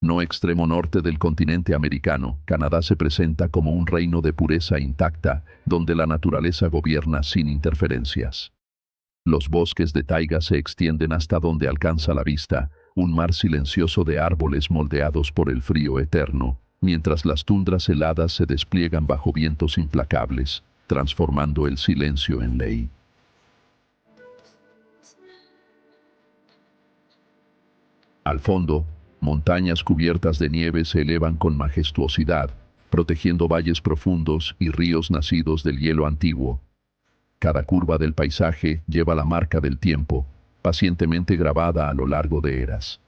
no extremo norte del continente americano, Canadá se presenta como un reino de pureza intacta, donde la naturaleza gobierna sin interferencias. Los bosques de taiga se extienden hasta donde alcanza la vista, un mar silencioso de árboles moldeados por el frío eterno, mientras las tundras heladas se despliegan bajo vientos implacables, transformando el silencio en ley. Al fondo, montañas cubiertas de nieve se elevan con majestuosidad, protegiendo valles profundos y ríos nacidos del hielo antiguo. Cada curva del paisaje lleva la marca del tiempo, pacientemente grabada a lo largo de eras.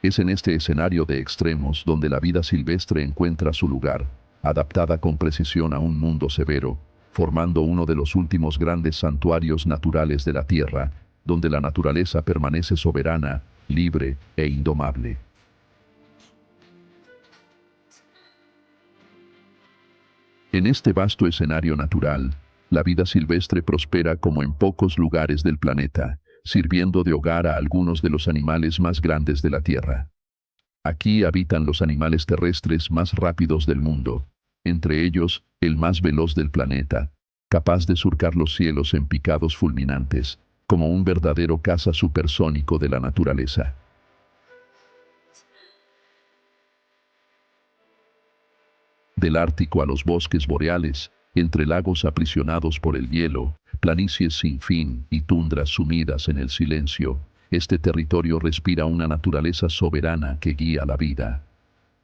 Es en este escenario de extremos donde la vida silvestre encuentra su lugar, adaptada con precisión a un mundo severo, formando uno de los últimos grandes santuarios naturales de la Tierra, donde la naturaleza permanece soberana, libre e indomable. En este vasto escenario natural, la vida silvestre prospera como en pocos lugares del planeta, sirviendo de hogar a algunos de los animales más grandes de la Tierra. Aquí habitan los animales terrestres más rápidos del mundo, entre ellos, el más veloz del planeta, capaz de surcar los cielos en picados fulminantes, como un verdadero caza supersónico de la naturaleza. Del Ártico a los bosques boreales, entre lagos aprisionados por el hielo, planicies sin fin y tundras sumidas en el silencio, este territorio respira una naturaleza soberana que guía la vida.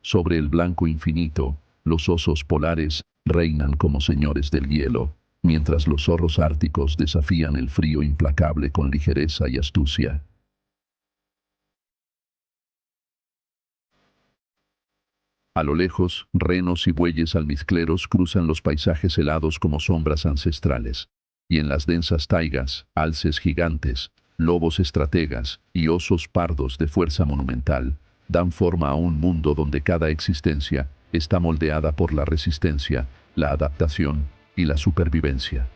Sobre el blanco infinito, los osos polares reinan como señores del hielo, mientras los zorros árticos desafían el frío implacable con ligereza y astucia. A lo lejos, renos y bueyes almizcleros cruzan los paisajes helados como sombras ancestrales. Y en las densas taigas, alces gigantes, lobos estrategas y osos pardos de fuerza monumental, dan forma a un mundo donde cada existencia está moldeada por la resistencia, la adaptación y la supervivencia.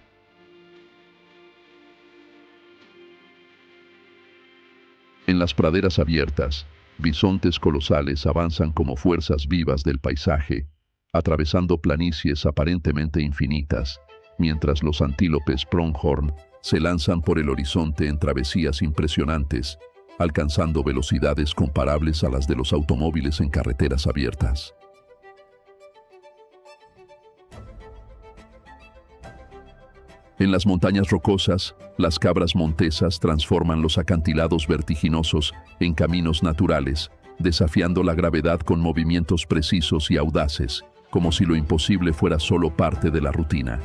En las praderas abiertas, bisontes colosales avanzan como fuerzas vivas del paisaje, atravesando planicies aparentemente infinitas, mientras los antílopes pronghorn se lanzan por el horizonte en travesías impresionantes, alcanzando velocidades comparables a las de los automóviles en carreteras abiertas. En las montañas rocosas, las cabras montesas transforman los acantilados vertiginosos en caminos naturales, desafiando la gravedad con movimientos precisos y audaces, como si lo imposible fuera solo parte de la rutina.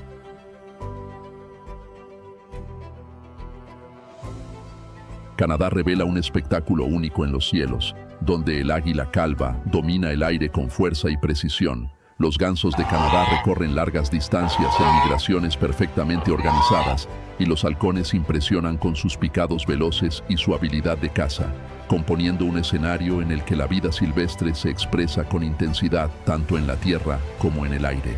Canadá revela un espectáculo único en los cielos, donde el águila calva domina el aire con fuerza y precisión. Los gansos de Canadá recorren largas distancias en migraciones perfectamente organizadas, y los halcones impresionan con sus picados veloces y su habilidad de caza, componiendo un escenario en el que la vida silvestre se expresa con intensidad tanto en la tierra como en el aire.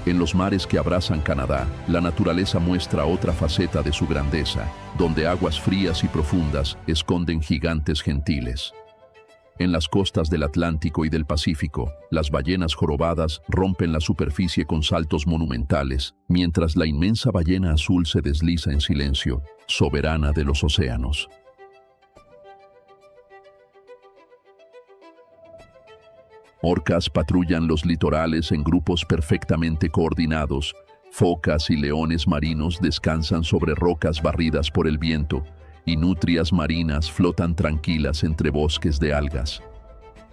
En los mares que abrazan Canadá, la naturaleza muestra otra faceta de su grandeza, donde aguas frías y profundas esconden gigantes gentiles. En las costas del Atlántico y del Pacífico, las ballenas jorobadas rompen la superficie con saltos monumentales, mientras la inmensa ballena azul se desliza en silencio, soberana de los océanos. Orcas patrullan los litorales en grupos perfectamente coordinados. Focas y leones marinos descansan sobre rocas barridas por el viento, y nutrias marinas flotan tranquilas entre bosques de algas.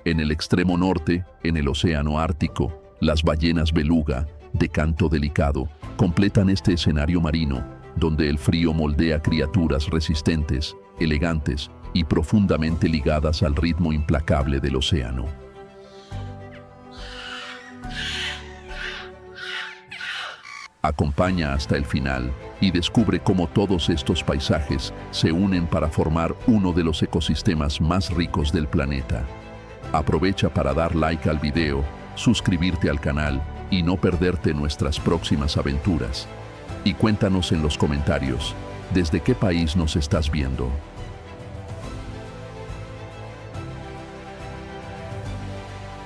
En el extremo norte, en el océano Ártico, las ballenas beluga, de canto delicado, completan este escenario marino, donde el frío moldea criaturas resistentes, elegantes y profundamente ligadas al ritmo implacable del océano. Acompaña hasta el final y descubre cómo todos estos paisajes se unen para formar uno de los ecosistemas más ricos del planeta. Aprovecha para dar like al video, suscribirte al canal y no perderte nuestras próximas aventuras. Y cuéntanos en los comentarios, ¿desde qué país nos estás viendo?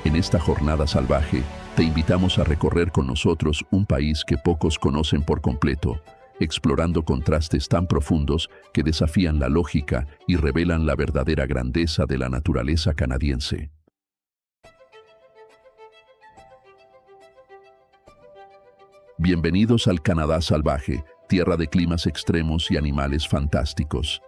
En esta jornada salvaje, te invitamos a recorrer con nosotros un país que pocos conocen por completo, explorando contrastes tan profundos que desafían la lógica y revelan la verdadera grandeza de la naturaleza canadiense. Bienvenidos al Canadá salvaje, tierra de climas extremos y animales fantásticos.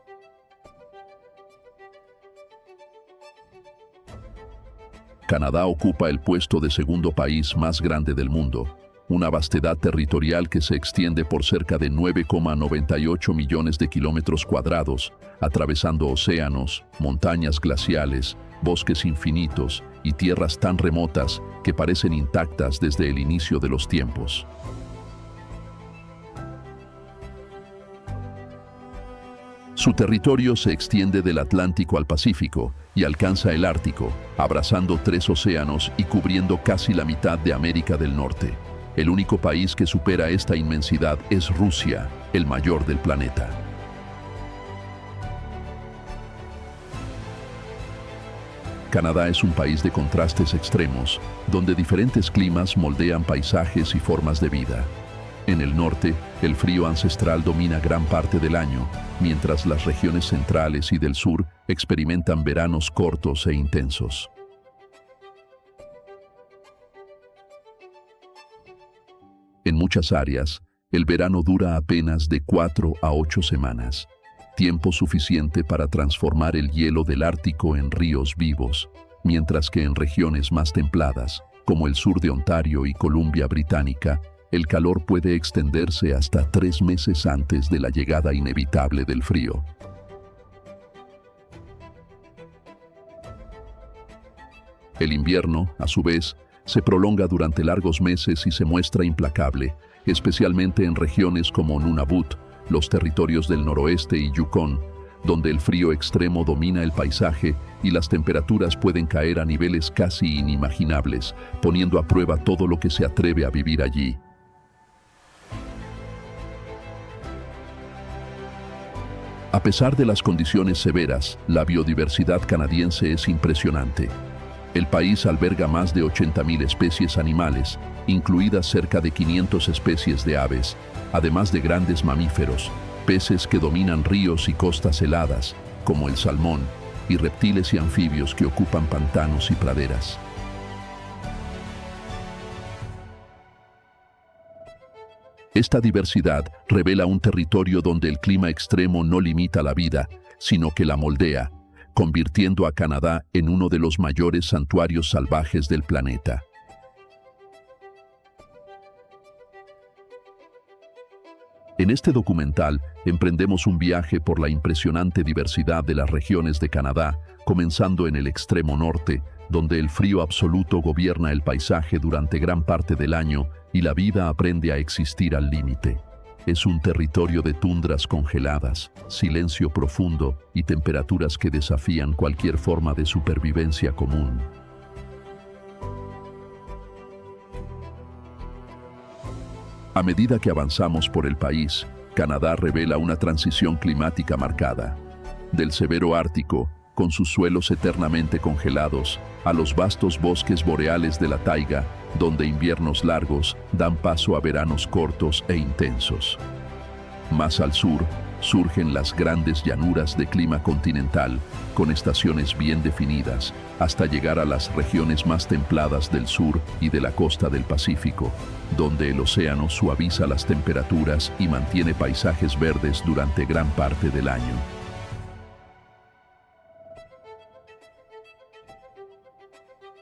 Canadá ocupa el puesto de segundo país más grande del mundo, una vastedad territorial que se extiende por cerca de 9,98 millones de kilómetros cuadrados, atravesando océanos, montañas glaciales, bosques infinitos y tierras tan remotas que parecen intactas desde el inicio de los tiempos. Su territorio se extiende del Atlántico al Pacífico y alcanza el Ártico, abrazando 3 océanos y cubriendo casi la mitad de América del Norte. El único país que supera esta inmensidad es Rusia, el mayor del planeta. Canadá es un país de contrastes extremos, donde diferentes climas moldean paisajes y formas de vida. En el norte, el frío ancestral domina gran parte del año, mientras las regiones centrales y del sur experimentan veranos cortos e intensos. En muchas áreas, el verano dura apenas de 4 a 8 semanas, tiempo suficiente para transformar el hielo del Ártico en ríos vivos, mientras que en regiones más templadas, como el sur de Ontario y Columbia Británica, el calor puede extenderse hasta 3 meses antes de la llegada inevitable del frío. El invierno, a su vez, se prolonga durante largos meses y se muestra implacable, especialmente en regiones como Nunavut, los territorios del noroeste y Yukon, donde el frío extremo domina el paisaje y las temperaturas pueden caer a niveles casi inimaginables, poniendo a prueba todo lo que se atreve a vivir allí. A pesar de las condiciones severas, la biodiversidad canadiense es impresionante. El país alberga más de 80,000 especies animales, incluidas cerca de 500 especies de aves, además de grandes mamíferos, peces que dominan ríos y costas heladas, como el salmón, y reptiles y anfibios que ocupan pantanos y praderas. Esta diversidad revela un territorio donde el clima extremo no limita la vida, sino que la moldea, convirtiendo a Canadá en uno de los mayores santuarios salvajes del planeta. En este documental, emprendemos un viaje por la impresionante diversidad de las regiones de Canadá, comenzando en el extremo norte, donde el frío absoluto gobierna el paisaje durante gran parte del año y la vida aprende a existir al límite. Es un territorio de tundras congeladas, silencio profundo y temperaturas que desafían cualquier forma de supervivencia común. A medida que avanzamos por el país, Canadá revela una transición climática marcada. Del severo Ártico, con sus suelos eternamente congelados, a los vastos bosques boreales de la taiga, donde inviernos largos dan paso a veranos cortos e intensos. Más al sur, surgen las grandes llanuras de clima continental, con estaciones bien definidas, hasta llegar a las regiones más templadas del sur y de la costa del Pacífico, donde el océano suaviza las temperaturas y mantiene paisajes verdes durante gran parte del año.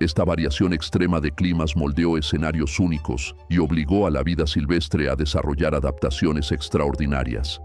Esta variación extrema de climas moldeó escenarios únicos y obligó a la vida silvestre a desarrollar adaptaciones extraordinarias.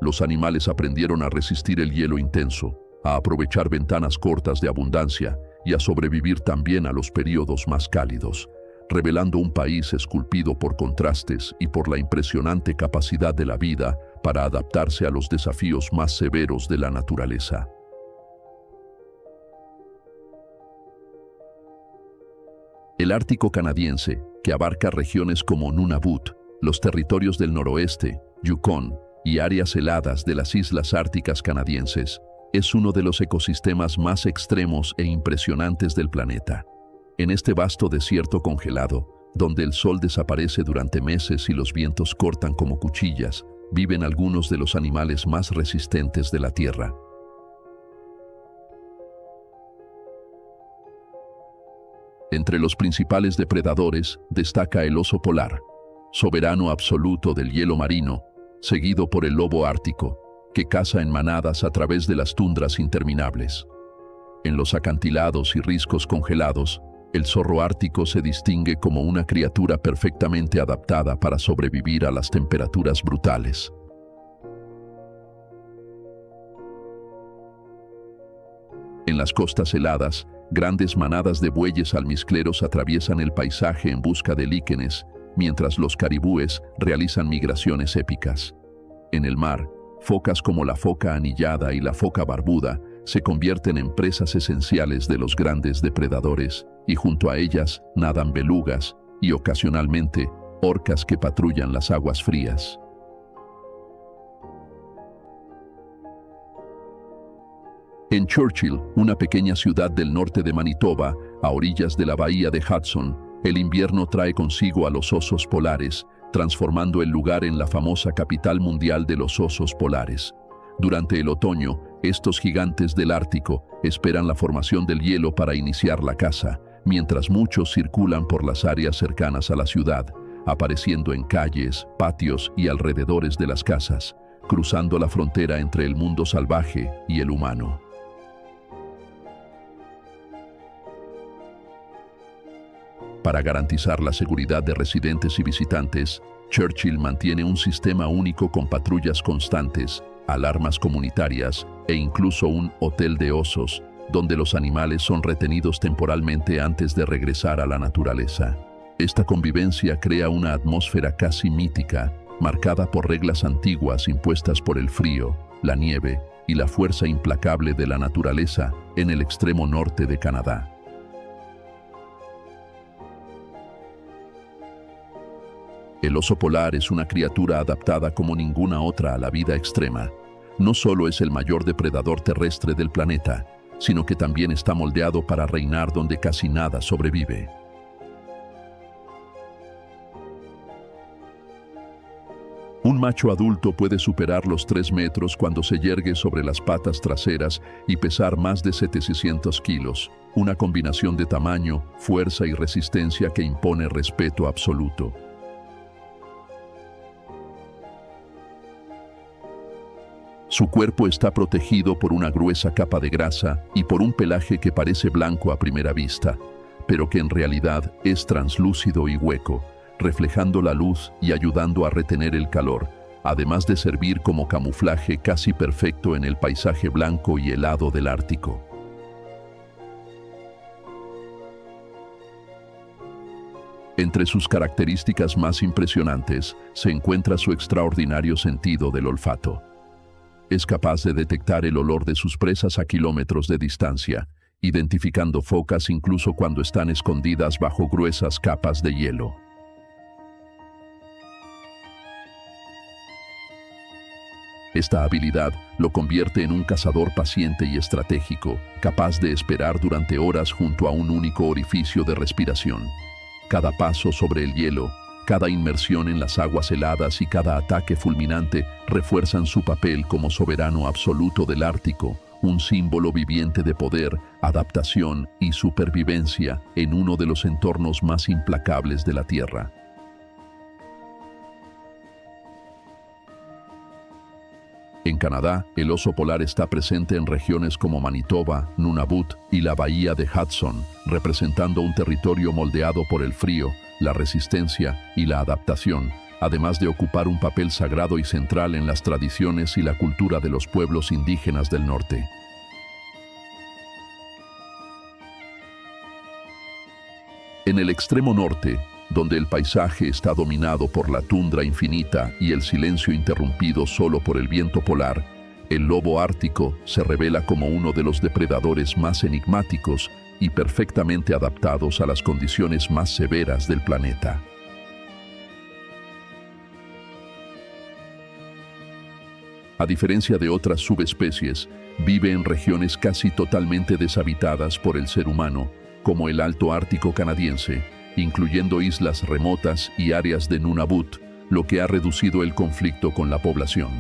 Los animales aprendieron a resistir el hielo intenso, a aprovechar ventanas cortas de abundancia y a sobrevivir también a los periodos más cálidos, revelando un país esculpido por contrastes y por la impresionante capacidad de la vida para adaptarse a los desafíos más severos de la naturaleza. 。 . 。 . 。 . 。. 。。 . 。 . 。 . 。 . 。 . 。 . 。 . 。 . 。 . 。 . 。 . . 。 . . 。 . 。 . 。 . . 。 . 。 . 。 . 。 . . El Ártico canadiense, que abarca regiones como Nunavut, los territorios del noroeste, Yukon y áreas heladas de las islas árticas canadienses, es uno de los ecosistemas más extremos e impresionantes del planeta. En este vasto desierto congelado, donde el sol desaparece durante meses y los vientos cortan como cuchillas, viven algunos de los animales más resistentes de la Tierra. Entre los principales depredadores destaca el oso polar, soberano absoluto del hielo marino, seguido por el lobo ártico, que caza en manadas a través de las tundras interminables. En los acantilados y riscos congelados, el zorro ártico se distingue como una criatura perfectamente adaptada para sobrevivir a las temperaturas brutales. En las costas heladas, grandes manadas de bueyes almizcleros atraviesan el paisaje en busca de líquenes, mientras los caribúes realizan migraciones épicas. En el mar, focas como la foca anillada y la foca barbuda se convierten en presas esenciales de los grandes depredadores, y junto a ellas nadan belugas y ocasionalmente orcas que patrullan las aguas frías. En Churchill, una pequeña ciudad del norte de Manitoba, a orillas de la bahía de Hudson, el invierno trae consigo a los osos polares, transformando el lugar en la famosa capital mundial de los osos polares. Durante el otoño, estos gigantes del Ártico esperan la formación del hielo para iniciar la caza, mientras muchos circulan por las áreas cercanas a la ciudad, apareciendo en calles, patios y alrededores de las casas, cruzando la frontera entre el mundo salvaje y el humano. Para garantizar la seguridad de residentes y visitantes, Churchill mantiene un sistema único con patrullas constantes, alarmas comunitarias e incluso un hotel de osos, donde los animales son retenidos temporalmente antes de regresar a la naturaleza. Esta convivencia crea una atmósfera casi mítica, marcada por reglas antiguas impuestas por el frío, la nieve y la fuerza implacable de la naturaleza en el extremo norte de Canadá. El oso polar es una criatura adaptada como ninguna otra a la vida extrema. No solo es el mayor depredador terrestre del planeta, sino que también está moldeado para reinar donde casi nada sobrevive. Un macho adulto puede superar los 3 metros cuando se yergue sobre las patas traseras y pesar más de 700 kilos, una combinación de tamaño, fuerza y resistencia que impone respeto absoluto. Su cuerpo está protegido por una gruesa capa de grasa y por un pelaje que parece blanco a primera vista, pero que en realidad es translúcido y hueco, reflejando la luz y ayudando a retener el calor, además de servir como camuflaje casi perfecto en el paisaje blanco y helado del Ártico. Entre sus características más impresionantes se encuentra su extraordinario sentido del olfato. Es capaz de detectar el olor de sus presas a kilómetros de distancia, identificando focas incluso cuando están escondidas bajo gruesas capas de hielo. Esta habilidad lo convierte en un cazador paciente y estratégico, capaz de esperar durante horas junto a un único orificio de respiración. Cada paso sobre el hielo, cada inmersión en las aguas heladas y cada ataque fulminante refuerzan su papel como soberano absoluto del Ártico, un símbolo viviente de poder, adaptación y supervivencia en uno de los entornos más implacables de la Tierra. En Canadá, el oso polar está presente en regiones como Manitoba, Nunavut y la bahía de Hudson, representando un territorio moldeado por el frío, la resistencia y la adaptación, además de ocupar un papel sagrado y central en las tradiciones y la cultura de los pueblos indígenas del norte. En el extremo norte, donde el paisaje está dominado por la tundra infinita y el silencio interrumpido solo por el viento polar, el lobo ártico se revela como uno de los depredadores más enigmáticos y perfectamente adaptados a las condiciones más severas del planeta. A diferencia de otras subespecies, vive en regiones casi totalmente deshabitadas por el ser humano, como el Alto Ártico canadiense, incluyendo islas remotas y áreas de Nunavut, lo que ha reducido el conflicto con la población.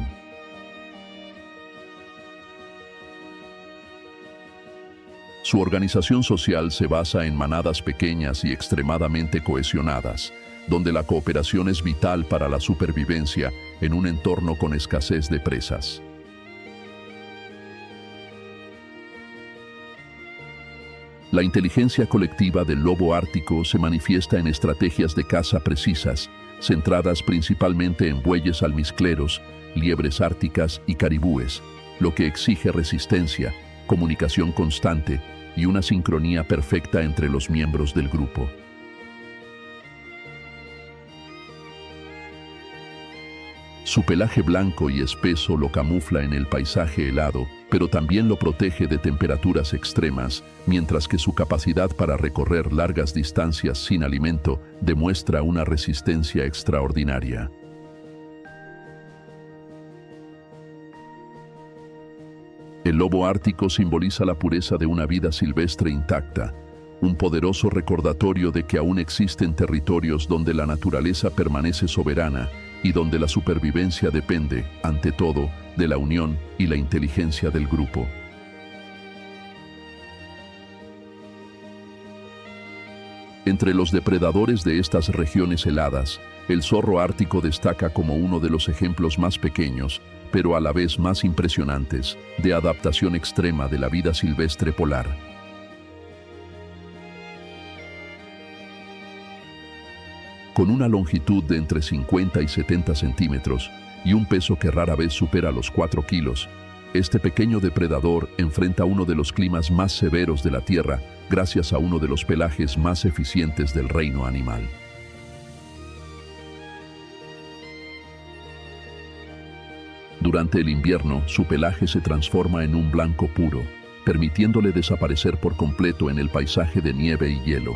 Su organización social se basa en manadas pequeñas y extremadamente cohesionadas, donde la cooperación es vital para la supervivencia en un entorno con escasez de presas. La inteligencia colectiva del lobo ártico se manifiesta en estrategias de caza precisas, centradas principalmente en bueyes almizcleros, liebres árticas y caribúes, lo que exige resistencia, comunicación constante y una sincronía perfecta entre los miembros del grupo. Su pelaje blanco y espeso lo camufla en el paisaje helado, pero también lo protege de temperaturas extremas, mientras que su capacidad para recorrer largas distancias sin alimento demuestra una resistencia extraordinaria. El lobo ártico simboliza la pureza de una vida silvestre intacta, un poderoso recordatorio de que aún existen territorios donde la naturaleza permanece soberana y donde la supervivencia depende, ante todo, de la unión y la inteligencia del grupo. Entre los depredadores de estas regiones heladas, el zorro ártico destaca como uno de los ejemplos más pequeños, pero a la vez más impresionantes, de adaptación extrema de la vida silvestre polar. Con una longitud de entre 50 y 70 centímetros y un peso que rara vez supera los 4 kilos, este pequeño depredador enfrenta uno de los climas más severos de la Tierra gracias a uno de los pelajes más eficientes del reino animal. Durante el invierno, su pelaje se transforma en un blanco puro, permitiéndole desaparecer por completo en el paisaje de nieve y hielo.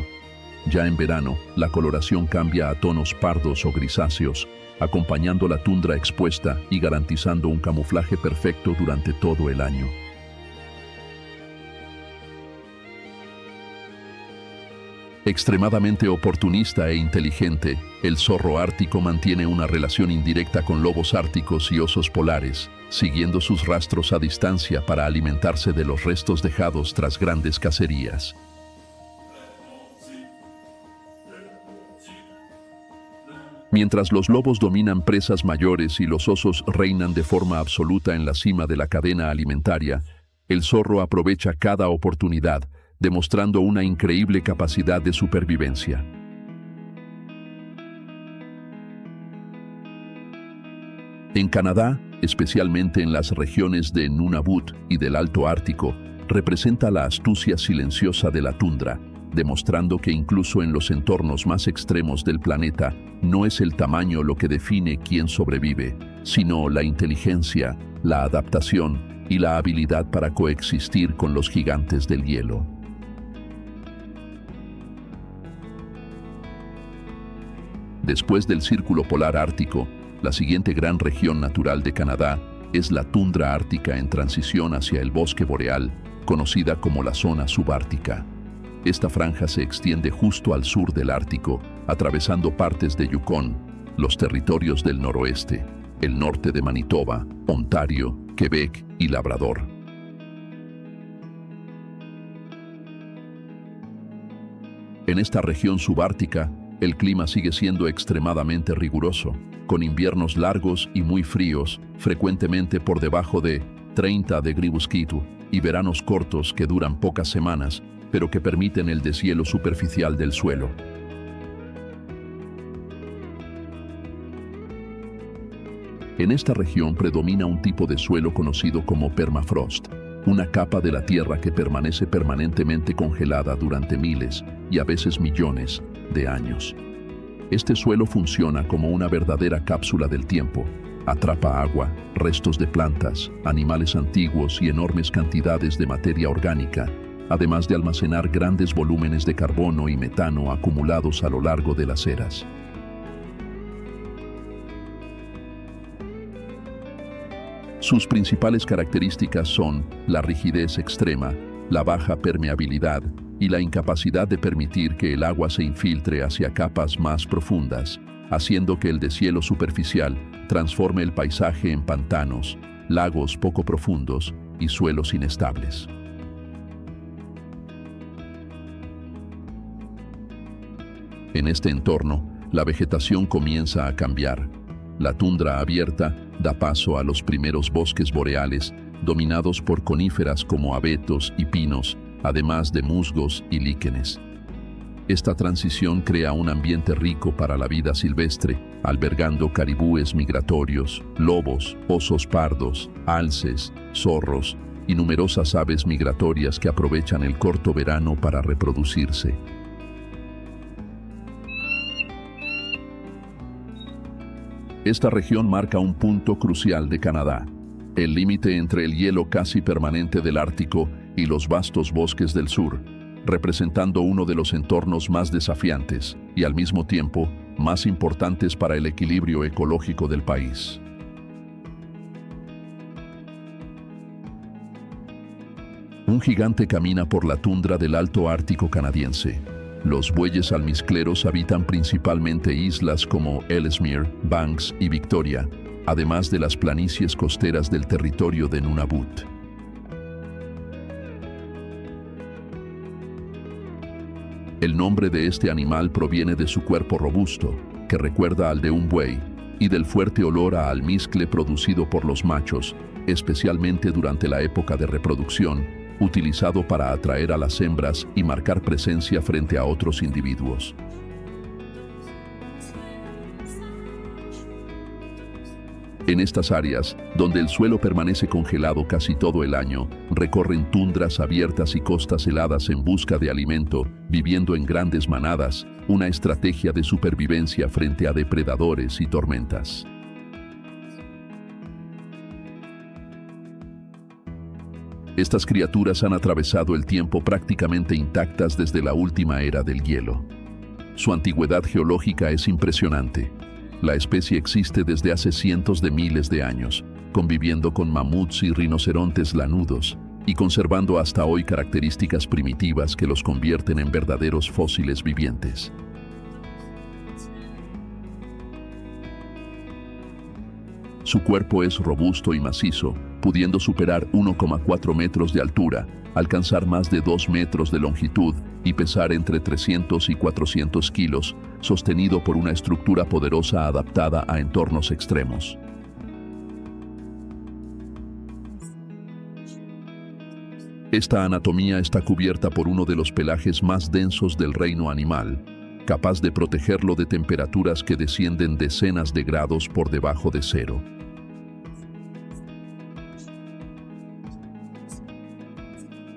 Ya en verano, la coloración cambia a tonos pardos o grisáceos, acompañando la tundra expuesta y garantizando un camuflaje perfecto durante todo el año. Extremadamente oportunista e inteligente, el zorro ártico mantiene una relación indirecta con lobos árticos y osos polares, siguiendo sus rastros a distancia para alimentarse de los restos dejados tras grandes cacerías. Mientras los lobos dominan presas mayores y los osos reinan de forma absoluta en la cima de la cadena alimentaria, el zorro aprovecha cada oportunidad, demostrando una increíble capacidad de supervivencia. En Canadá, especialmente en las regiones de Nunavut y del Alto Ártico, representa la astucia silenciosa de la tundra, demostrando que incluso en los entornos más extremos del planeta, no es el tamaño lo que define quién sobrevive, sino la inteligencia, la adaptación y la habilidad para coexistir con los gigantes del hielo. Después del Círculo Polar Ártico, la siguiente gran región natural de Canadá es la tundra ártica en transición hacia el bosque boreal, conocida como la zona subártica. Esta franja se extiende justo al sur del Ártico, atravesando partes de Yukon, los territorios del noroeste, el norte de Manitoba, Ontario, Quebec y Labrador. En esta región subártica, el clima sigue siendo extremadamente riguroso, con inviernos largos y muy fríos, frecuentemente por debajo de 30 °C, y veranos cortos que duran pocas semanas, pero que permiten el deshielo superficial del suelo. En esta región predomina un tipo de suelo conocido como permafrost, una capa de la tierra que permanece permanentemente congelada durante miles y a veces millones de años. Este suelo funciona como una verdadera cápsula del tiempo. Atrapa agua, restos de plantas, animales antiguos y enormes cantidades de materia orgánica, además de almacenar grandes volúmenes de carbono y metano acumulados a lo largo de las eras. Sus principales características son la rigidez extrema, la baja permeabilidad y la incapacidad de permitir que el agua se infiltre hacia capas más profundas, haciendo que el deshielo superficial transforme el paisaje en pantanos, lagos poco profundos y suelos inestables. En este entorno, la vegetación comienza a cambiar. La tundra abierta da paso a los primeros bosques boreales, dominados por coníferas como abetos y pinos, además de musgos y líquenes. Esta transición crea un ambiente rico para la vida silvestre, albergando caribúes migratorios, lobos, osos pardos, alces, zorros y numerosas aves migratorias que aprovechan el corto verano para reproducirse. Esta región marca un punto crucial de Canadá, el límite entre el hielo casi permanente del Ártico y los vastos bosques del sur, representando uno de los entornos más desafiantes y al mismo tiempo más importantes para el equilibrio ecológico del país. Un gigante camina por la tundra del Alto Ártico canadiense. Los bueyes almizcleros habitan principalmente islas como Ellesmere, Banks y Victoria, además de las planicies costeras del territorio de Nunavut. El nombre de este animal proviene de su cuerpo robusto, que recuerda al de un buey, y del fuerte olor a almizcle producido por los machos, especialmente durante la época de reproducción, utilizado para atraer a las hembras y marcar presencia frente a otros individuos. En estas áreas, donde el suelo permanece congelado casi todo el año, recorren tundras abiertas y costas heladas en busca de alimento, viviendo en grandes manadas, una estrategia de supervivencia frente a depredadores y tormentas. Estas criaturas han atravesado el tiempo prácticamente intactas desde la última era del hielo. Su antigüedad geológica es impresionante. La especie existe desde hace cientos de miles de años, conviviendo con mamuts y rinocerontes lanudos, y conservando hasta hoy características primitivas que los convierten en verdaderos fósiles vivientes. Su cuerpo es robusto y macizo, pudiendo superar 1,4 metros de altura, alcanzar más de 2 metros de longitud y pesar entre 300 y 400 kilos, sostenido por una estructura poderosa adaptada a entornos extremos. Esta anatomía está cubierta por uno de los pelajes más densos del reino animal, capaz de protegerlo de temperaturas que descienden decenas de grados por debajo de cero.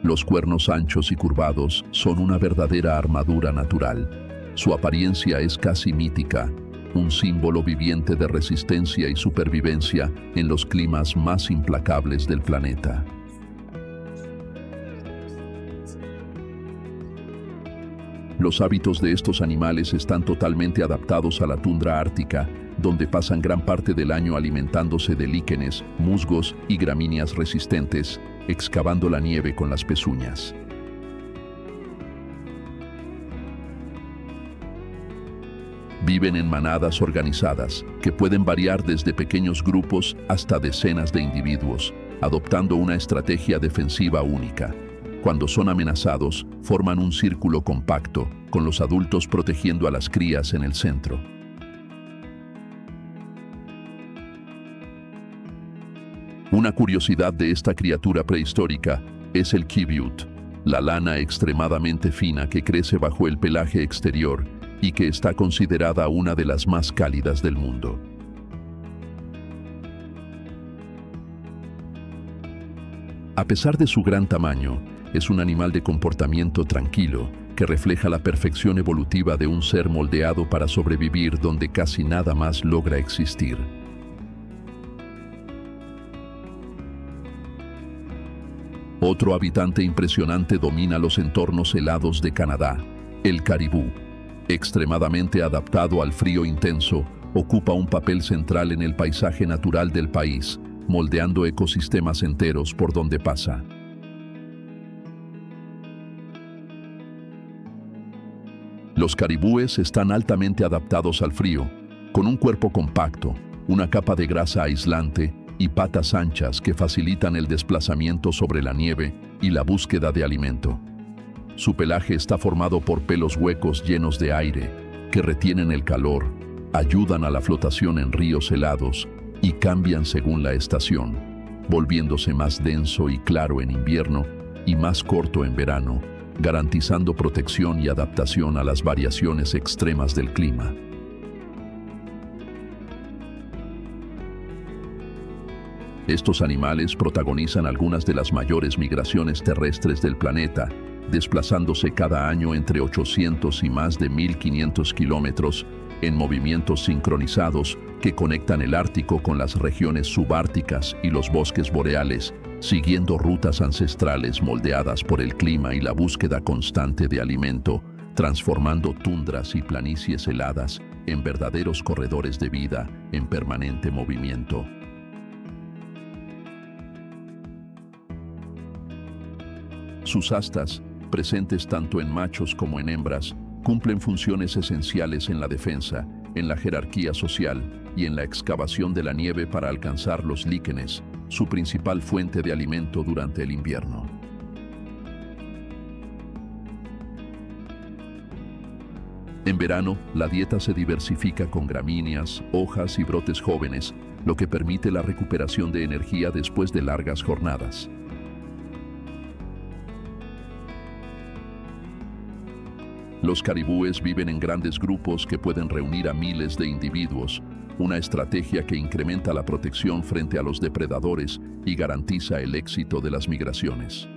Los cuernos anchos y curvados son una verdadera armadura natural. Su apariencia es casi mítica, un símbolo viviente de resistencia y supervivencia en los climas más implacables del planeta. Los hábitos de estos animales están totalmente adaptados a la tundra ártica, donde pasan gran parte del año alimentándose de líquenes, musgos y gramíneas resistentes, excavando la nieve con las pezuñas. Viven en manadas organizadas, que pueden variar desde pequeños grupos hasta decenas de individuos, adoptando una estrategia defensiva única. Cuando son amenazados, forman un círculo compacto, con los adultos protegiendo a las crías en el centro. Una curiosidad de esta criatura prehistórica es el kibiut, la lana extremadamente fina que crece bajo el pelaje exterior y que está considerada una de las más cálidas del mundo. A pesar de su gran tamaño, es un animal de comportamiento tranquilo que refleja la perfección evolutiva de un ser moldeado para sobrevivir donde casi nada más logra existir. Otro habitante impresionante domina los entornos helados de Canadá, el caribú. Extremadamente adaptado al frío intenso, ocupa un papel central en el paisaje natural del país, moldeando ecosistemas enteros por donde pasa. Los caribúes están altamente adaptados al frío, con un cuerpo compacto, una capa de grasa aislante y patas anchas que facilitan el desplazamiento sobre la nieve y la búsqueda de alimento. Su pelaje está formado por pelos huecos llenos de aire, que retienen el calor, ayudan a la flotación en ríos helados y cambian según la estación, volviéndose más denso y claro en invierno y más corto en verano, garantizando protección y adaptación a las variaciones extremas del clima. Estos animales protagonizan algunas de las mayores migraciones terrestres del planeta, desplazándose cada año entre 800 y más de 1.500 kilómetros en movimientos sincronizados que conectan el Ártico con las regiones subárticas y los bosques boreales, siguiendo rutas ancestrales moldeadas por el clima y la búsqueda constante de alimento, transformando tundras y planicies heladas en verdaderos corredores de vida en permanente movimiento. Sus astas, presentes tanto en machos como en hembras, cumplen funciones esenciales en la defensa, en la jerarquía social y en la excavación de la nieve para alcanzar los líquenes, su principal fuente de alimento durante el invierno. En verano, la dieta se diversifica con gramíneas, hojas y brotes jóvenes, lo que permite la recuperación de energía después de largas jornadas. Los caribúes viven en grandes grupos que pueden reunir a miles de individuos, una estrategia que incrementa la protección frente a los depredadores y garantiza el éxito de las migraciones.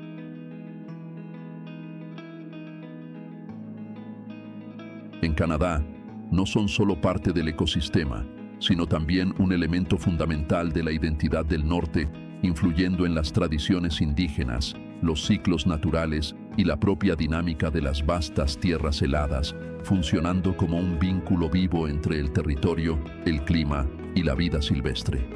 En Canadá, no son solo parte del ecosistema, sino también un elemento fundamental de la identidad del norte, influyendo en las tradiciones indígenas, los ciclos naturales y la propia dinámica de las vastas tierras heladas, funcionando como un vínculo vivo entre el territorio, el clima y la vida silvestre.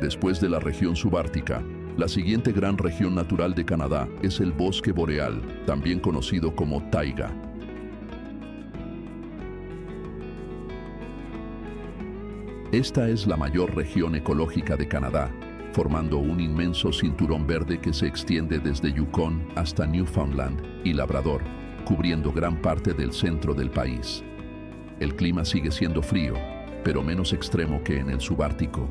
Después de la región subártica, la siguiente gran región natural de Canadá es el bosque boreal, también conocido como taiga. Esta es la mayor región ecológica de Canadá, formando un inmenso cinturón verde que se extiende desde Yukon hasta Newfoundland y Labrador, cubriendo gran parte del centro del país. El clima sigue siendo frío, pero menos extremo que en el subártico.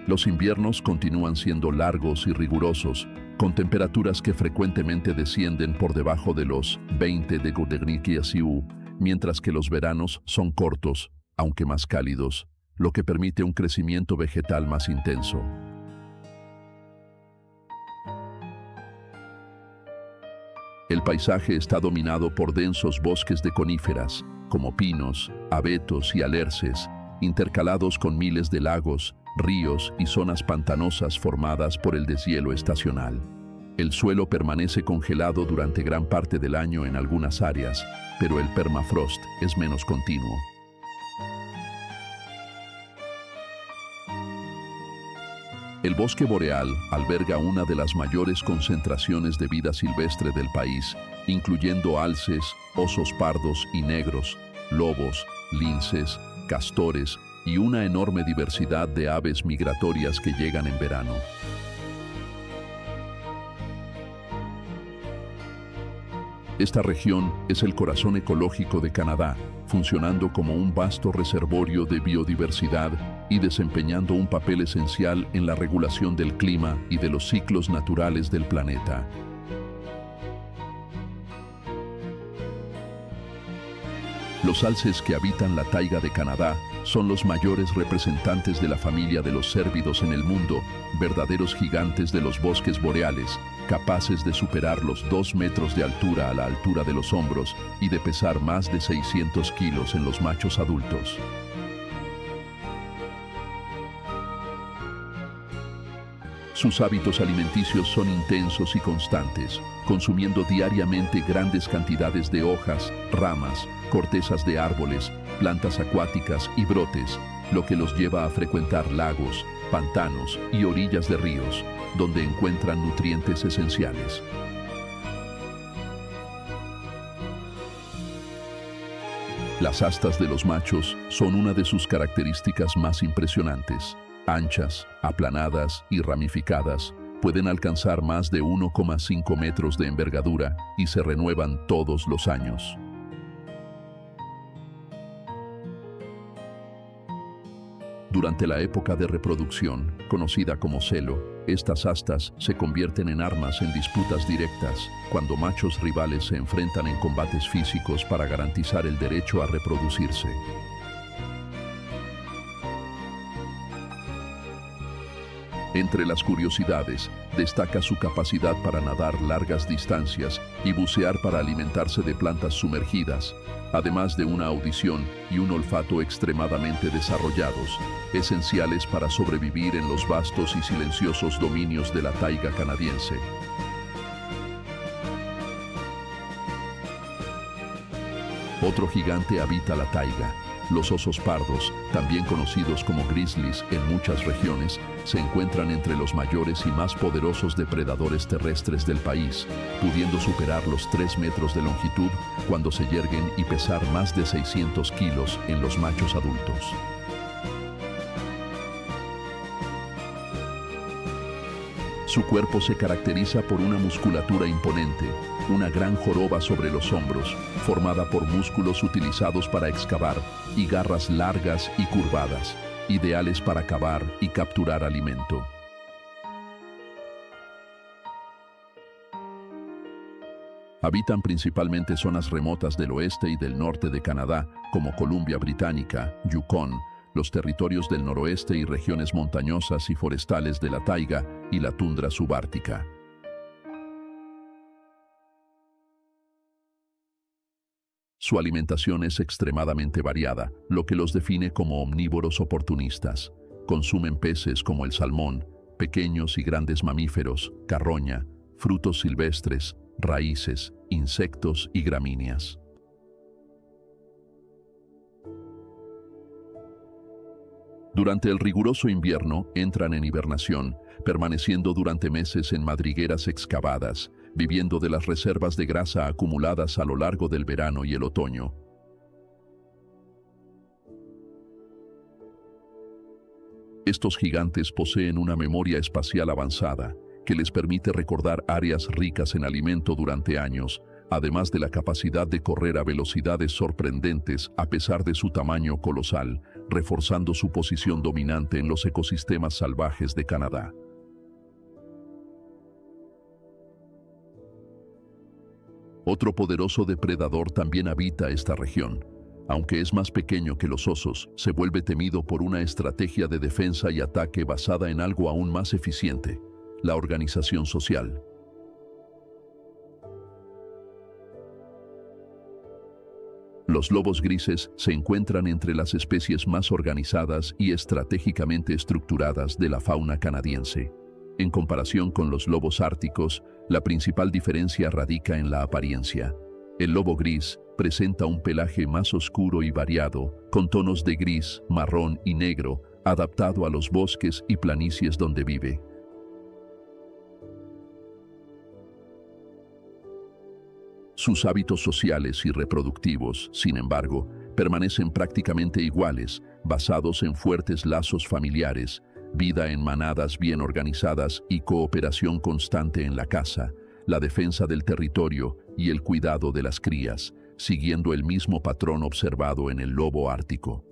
Los inviernos continúan siendo largos y rigurosos, con temperaturas que frecuentemente descienden por debajo de los 20 degrees Celsius, mientras que los veranos son cortos, aunque más cálidos, lo que permite un crecimiento vegetal más intenso. El paisaje está dominado por densos bosques de coníferas, como pinos, abetos y alerces, intercalados con miles de lagos, ríos y zonas pantanosas formadas por el deshielo estacional. El suelo permanece congelado durante gran parte del año en algunas áreas, pero el permafrost es menos continuo. El bosque boreal alberga una de las mayores concentraciones de vida silvestre del país, incluyendo alces, osos pardos y negros, lobos, linces, castores y una enorme diversidad de aves migratorias que llegan en verano. Esta región es el corazón ecológico de Canadá, funcionando como un vasto reservorio de biodiversidad y desempeñando un papel esencial en la regulación del clima y de los ciclos naturales del planeta. Los alces que habitan la taiga de Canadá son los mayores representantes de la familia de los cérvidos en el mundo, verdaderos gigantes de los bosques boreales, capaces de superar los 2 metros de altura a la altura de los hombros y de pesar más de 600 kilos en los machos adultos. Sus hábitos alimenticios son intensos y constantes, consumiendo diariamente grandes cantidades de hojas, ramas, cortezas de árboles, plantas acuáticas y brotes, lo que los lleva a frecuentar lagos, pantanos y orillas de ríos, donde encuentran nutrientes esenciales. Las astas de los machos son una de sus características más impresionantes. Anchas, aplanadas y ramificadas, pueden alcanzar más de 1,5 metros de envergadura y se renuevan todos los años. Durante la época de reproducción, conocida como celo, estas astas se convierten en armas en disputas directas, cuando machos rivales se enfrentan en combates físicos para garantizar el derecho a reproducirse. Entre las curiosidades, destaca su capacidad para nadar largas distancias y bucear para alimentarse de plantas sumergidas, además de una audición y un olfato extremadamente desarrollados, esenciales para sobrevivir en los vastos y silenciosos dominios de la taiga canadiense. Otro gigante habita la taiga. Los osos pardos, también conocidos como grizzlies en muchas regiones, se encuentran entre los mayores y más poderosos depredadores terrestres del país, pudiendo superar los 3 metros de longitud cuando se yerguen y pesar más de 600 kilos en los machos adultos. Su cuerpo se caracteriza por una musculatura imponente, una gran joroba sobre los hombros, formada por músculos utilizados para excavar, y garras largas y curvadas, ideales para cavar y capturar alimento. Habitan principalmente zonas remotas del oeste y del norte de Canadá, como Columbia Británica, Yukon, los territorios del noroeste y regiones montañosas y forestales de la taiga y la tundra subártica. Su alimentación es extremadamente variada, lo que los define como omnívoros oportunistas. Consumen peces como el salmón, pequeños y grandes mamíferos, carroña, frutos silvestres, raíces, insectos y gramíneas. Durante el riguroso invierno entran en hibernación, permaneciendo durante meses en madrigueras excavadas, viviendo de las reservas de grasa acumuladas a lo largo del verano y el otoño. Estos gigantes poseen una memoria espacial avanzada, que les permite recordar áreas ricas en alimento durante años, además de la capacidad de correr a velocidades sorprendentes a pesar de su tamaño colosal, reforzando su posición dominante en los ecosistemas salvajes de Canadá. Otro poderoso depredador también habita esta región. Aunque es más pequeño que los osos, se vuelve temido por una estrategia de defensa y ataque basada en algo aún más eficiente: la organización social. Los lobos grises se encuentran entre las especies más organizadas y estratégicamente estructuradas de la fauna canadiense. En comparación con los lobos árticos, la principal diferencia radica en la apariencia. El lobo gris presenta un pelaje más oscuro y variado, con tonos de gris, marrón y negro, adaptado a los bosques y planicies donde vive. Sus hábitos sociales y reproductivos, sin embargo, permanecen prácticamente iguales, basados en fuertes lazos familiares, vida en manadas bien organizadas y cooperación constante en la caza, la defensa del territorio y el cuidado de las crías, siguiendo el mismo patrón observado en el lobo ártico.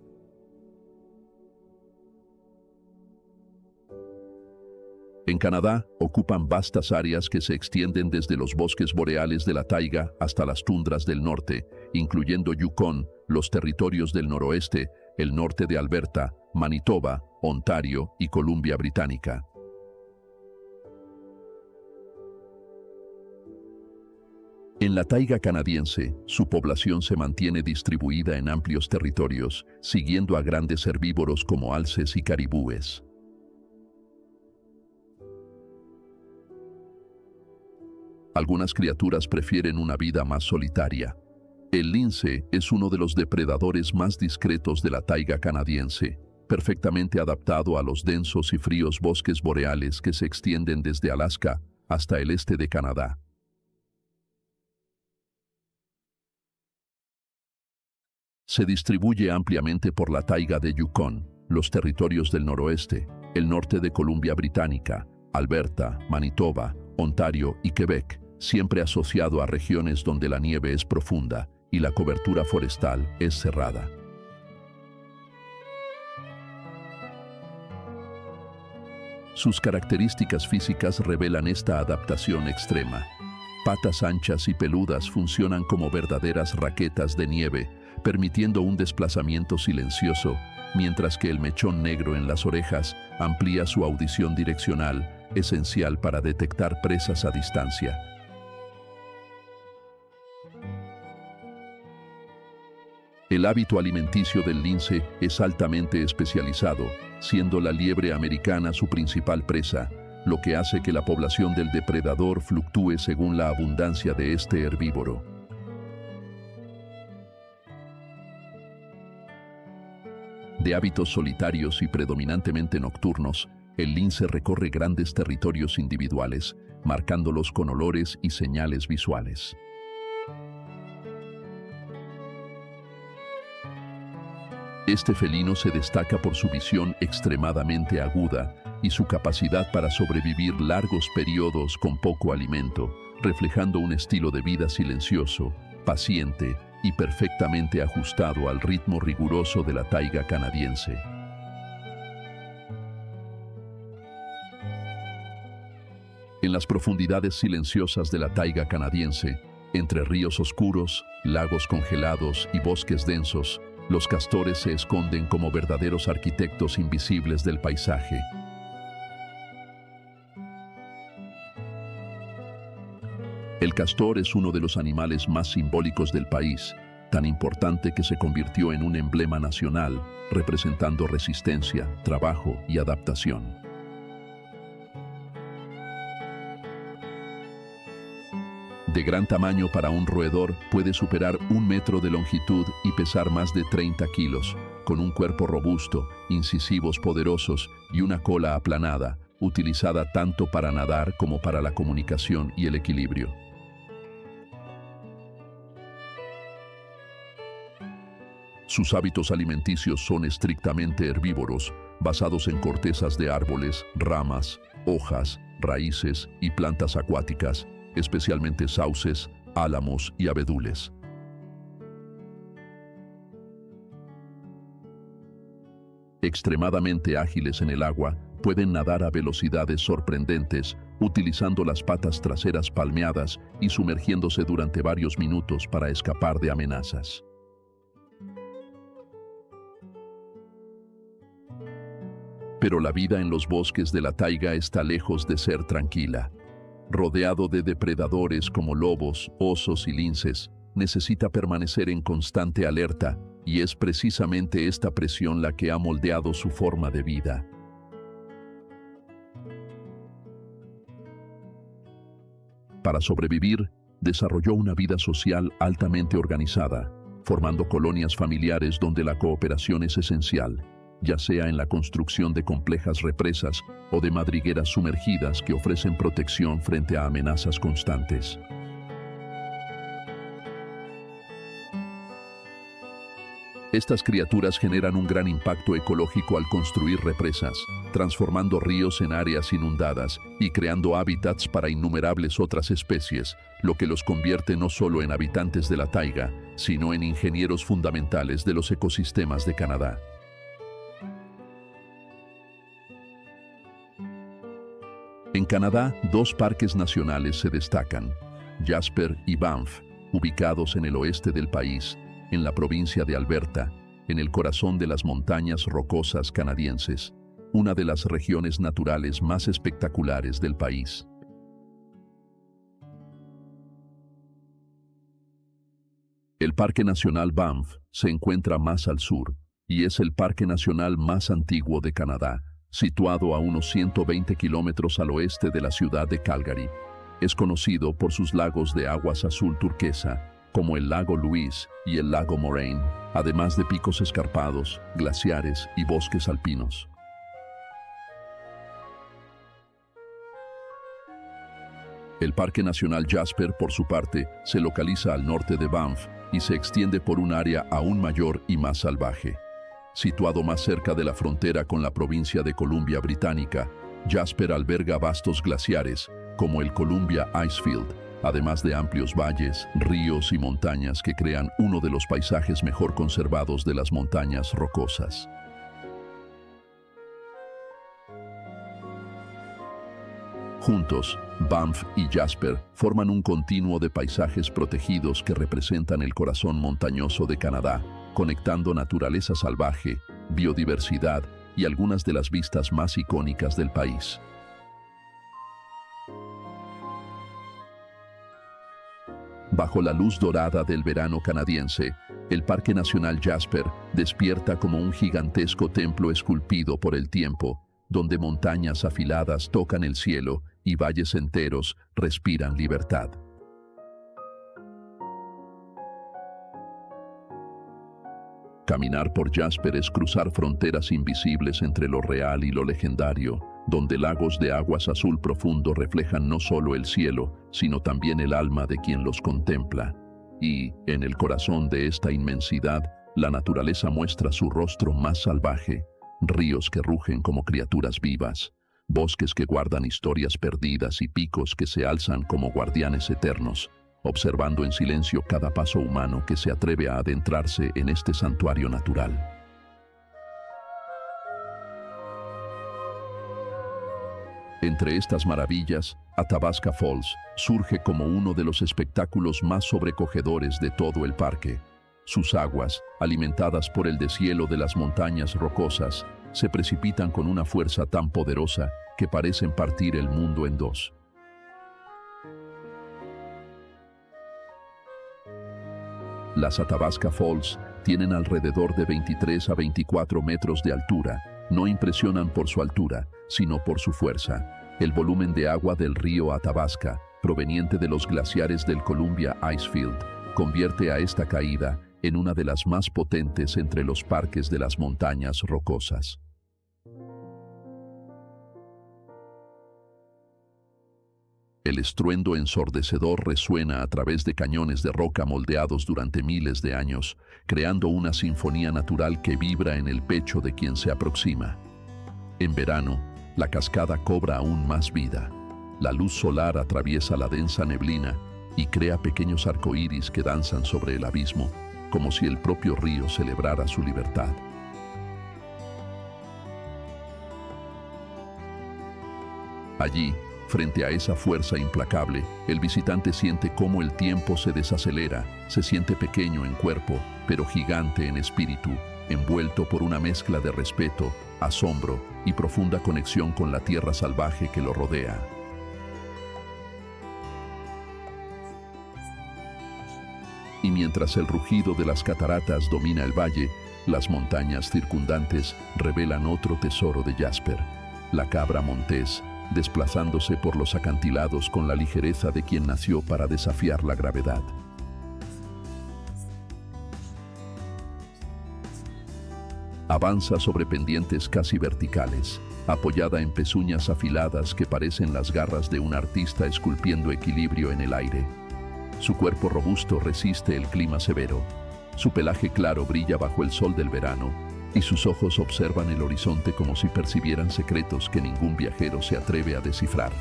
En Canadá, ocupan vastas áreas que se extienden desde los bosques boreales de la taiga hasta las tundras del norte, incluyendo Yukon, los territorios del noroeste, el norte de Alberta, Manitoba, Ontario y Columbia Británica. En la taiga canadiense, su población se mantiene distribuida en amplios territorios, siguiendo a grandes herbívoros como alces y caribúes. Algunas criaturas prefieren una vida más solitaria. El lince es uno de los depredadores más discretos de la taiga canadiense, perfectamente adaptado a los densos y fríos bosques boreales que se extienden desde Alaska hasta el este de Canadá. Se distribuye ampliamente por la taiga de Yukon, los territorios del noroeste, el norte de Columbia Británica, Alberta, Manitoba, Ontario y Quebec, siempre asociado a regiones donde la nieve es profunda y la cobertura forestal es cerrada. Sus características físicas revelan esta adaptación extrema. Patas anchas y peludas funcionan como verdaderas raquetas de nieve, permitiendo un desplazamiento silencioso, mientras que el mechón negro en las orejas amplía su audición direccional, esencial para detectar presas a distancia. El hábito alimenticio del lince es altamente especializado, siendo la liebre americana su principal presa, lo que hace que la población del depredador fluctúe según la abundancia de este herbívoro. De hábitos solitarios y predominantemente nocturnos, el lince recorre grandes territorios individuales, marcándolos con olores y señales visuales. Este felino se destaca por su visión extremadamente aguda y su capacidad para sobrevivir largos periodos con poco alimento, reflejando un estilo de vida silencioso, paciente y perfectamente ajustado al ritmo riguroso de la taiga canadiense. En las profundidades silenciosas de la taiga canadiense, entre ríos oscuros, lagos congelados y bosques densos, los castores se esconden como verdaderos arquitectos invisibles del paisaje. El castor es uno de los animales más simbólicos del país, tan importante que se convirtió en un emblema nacional, representando resistencia, trabajo y adaptación. De gran tamaño para un roedor, puede superar 1 metro de longitud y pesar más de 30 kilos, con un cuerpo robusto, incisivos poderosos y una cola aplanada, utilizada tanto para nadar como para la comunicación y el equilibrio. Sus hábitos alimenticios son estrictamente herbívoros, basados en cortezas de árboles, ramas, hojas, raíces y plantas acuáticas, especialmente sauces, álamos y abedules. Extremadamente ágiles en el agua, pueden nadar a velocidades sorprendentes, utilizando las patas traseras palmeadas y sumergiéndose durante varios minutos para escapar de amenazas. Pero la vida en los bosques de la taiga está lejos de ser tranquila. Rodeado de depredadores como lobos, osos y linces, necesita permanecer en constante alerta, y es precisamente esta presión la que ha moldeado su forma de vida. Para sobrevivir, desarrolló una vida social altamente organizada, formando colonias familiares donde la cooperación es esencial, ya sea en la construcción de complejas represas o de madrigueras sumergidas que ofrecen protección frente a amenazas constantes. Estas criaturas generan un gran impacto ecológico al construir represas, transformando ríos en áreas inundadas y creando hábitats para innumerables otras especies, lo que los convierte no solo en habitantes de la taiga, sino en ingenieros fundamentales de los ecosistemas de Canadá. En Canadá, 2 parques nacionales se destacan, Jasper y Banff, ubicados en el oeste del país, en la provincia de Alberta, en el corazón de las montañas rocosas canadienses, una de las regiones naturales más espectaculares del país. El Parque Nacional Banff se encuentra más al sur y es el parque nacional más antiguo de Canadá, situado a unos 120 kilómetros al oeste de la ciudad de Calgary. Es conocido por sus lagos de aguas azul turquesa, como el lago Louise y el lago Moraine, además de picos escarpados, glaciares y bosques alpinos. El Parque Nacional Jasper, por su parte, se localiza al norte de Banff y se extiende por un área aún mayor y más salvaje. Situado más cerca de la frontera con la provincia de Columbia Británica, Jasper alberga vastos glaciares, como el Columbia Icefield, además de amplios valles, ríos y montañas que crean uno de los paisajes mejor conservados de las montañas rocosas. Juntos, Banff y Jasper forman un continuo de paisajes protegidos que representan el corazón montañoso de Canadá, conectando naturaleza salvaje, biodiversidad y algunas de las vistas más icónicas del país. Bajo la luz dorada del verano canadiense, el Parque Nacional Jasper despierta como un gigantesco templo esculpido por el tiempo, donde montañas afiladas tocan el cielo y valles enteros respiran libertad. Caminar por Jasper es cruzar fronteras invisibles entre lo real y lo legendario, donde lagos de aguas azul profundo reflejan no solo el cielo, sino también el alma de quien los contempla. Y, en el corazón de esta inmensidad, la naturaleza muestra su rostro más salvaje, ríos que rugen como criaturas vivas, bosques que guardan historias perdidas y picos que se alzan como guardianes eternos, observando en silencio cada paso humano que se atreve a adentrarse en este santuario natural. Entre estas maravillas, Athabasca Falls surge como uno de los espectáculos más sobrecogedores de todo el parque. Sus aguas, alimentadas por el deshielo de las montañas rocosas, se precipitan con una fuerza tan poderosa que parecen partir el mundo en dos. Las Athabasca Falls tienen alrededor de 23 a 24 metros de altura. No impresionan por su altura, sino por su fuerza. El volumen de agua del río Athabasca, proveniente de los glaciares del Columbia Icefield, convierte a esta caída en una de las más potentes entre los parques de las montañas rocosas. El estruendo ensordecedor resuena a través de cañones de roca moldeados durante miles de años, creando una sinfonía natural que vibra en el pecho de quien se aproxima. En verano, la cascada cobra aún más vida. La luz solar atraviesa la densa neblina y crea pequeños arcoíris que danzan sobre el abismo, como si el propio río celebrara su libertad. Allí, frente a esa fuerza implacable, el visitante siente cómo el tiempo se desacelera, se siente pequeño en cuerpo, pero gigante en espíritu, envuelto por una mezcla de respeto, asombro y profunda conexión con la tierra salvaje que lo rodea. Y mientras el rugido de las cataratas domina el valle, las montañas circundantes revelan otro tesoro de Jasper, la cabra montés, desplazándose por los acantilados con la ligereza de quien nació para desafiar la gravedad. Avanza sobre pendientes casi verticales, apoyada en pezuñas afiladas que parecen las garras de un artista esculpiendo equilibrio en el aire. Su cuerpo robusto resiste el clima severo, su pelaje claro brilla bajo el sol del verano, y sus ojos observan el horizonte como si percibieran secretos que ningún viajero se atreve a descifrar.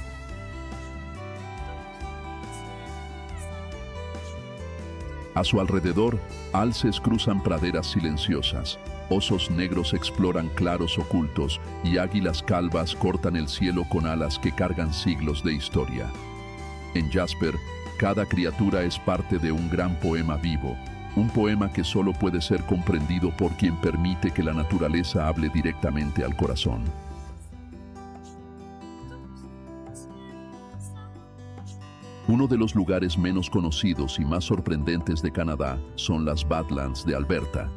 A su alrededor, alces cruzan praderas silenciosas, osos negros exploran claros ocultos y águilas calvas cortan el cielo con alas que cargan siglos de historia. En Jasper, cada criatura es parte de un gran poema vivo, un poema que solo puede ser comprendido por quien permite que la naturaleza hable directamente al corazón. Uno de los lugares menos conocidos y más sorprendentes de Canadá son las Badlands de Alberta.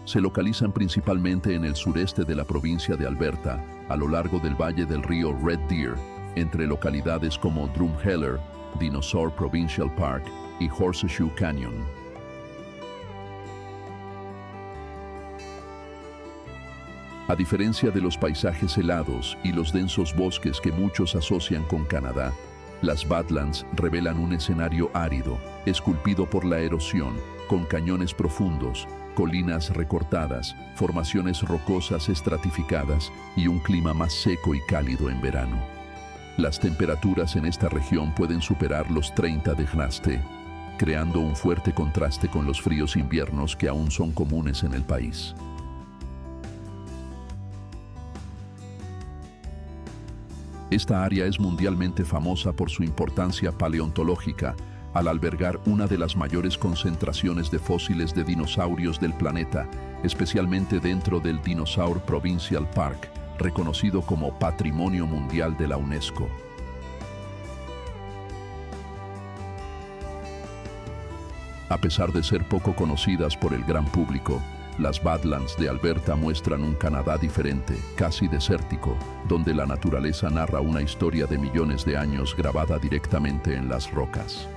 Se localizan principalmente en el sureste de la provincia de Alberta, a lo largo del valle del río Red Deer, entre localidades como Drumheller, Dinosaur Provincial Park y Horseshoe Canyon. A diferencia de los paisajes helados y los densos bosques que muchos asocian con Canadá, las Badlands revelan un escenario árido, esculpido por la erosión, con cañones profundos, colinas recortadas, formaciones rocosas estratificadas y un clima más seco y cálido en verano. Las temperaturas en esta región pueden superar los 30 degrees Celsius, creando un fuerte contraste con los fríos inviernos que aún son comunes en el país. Esta área es mundialmente famosa por su importancia paleontológica, al albergar una de las mayores concentraciones de fósiles de dinosaurios del planeta, especialmente dentro del Dinosaur Provincial Park, reconocido como Patrimonio Mundial de la UNESCO. A pesar de ser poco conocidas por el gran público, las Badlands de Alberta muestran un Canadá diferente, casi desértico, donde la naturaleza narra una historia de millones de años grabada directamente en las rocas.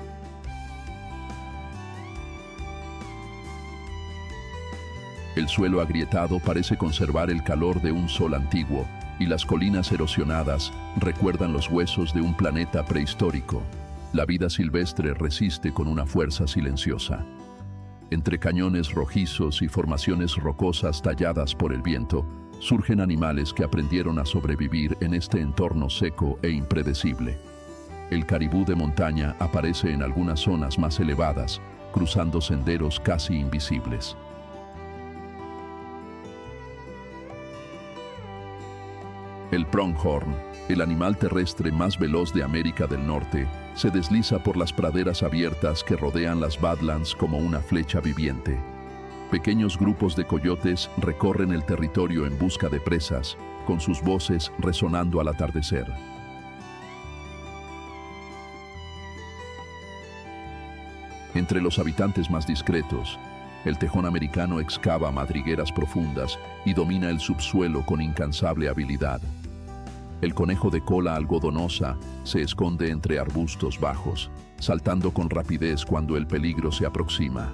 El suelo agrietado parece conservar el calor de un sol antiguo, y las colinas erosionadas recuerdan los huesos de un planeta prehistórico. La vida silvestre resiste con una fuerza silenciosa. Entre cañones rojizos y formaciones rocosas talladas por el viento, surgen animales que aprendieron a sobrevivir en este entorno seco e impredecible. El caribú de montaña aparece en algunas zonas más elevadas, cruzando senderos casi invisibles. El pronghorn, el animal terrestre más veloz de América del Norte, se desliza por las praderas abiertas que rodean las Badlands como una flecha viviente. Pequeños grupos de coyotes recorren el territorio en busca de presas, con sus voces resonando al atardecer. Entre los habitantes más discretos, el tejón americano excava madrigueras profundas y domina el subsuelo con incansable habilidad. El conejo de cola algodonosa se esconde entre arbustos bajos, saltando con rapidez cuando el peligro se aproxima.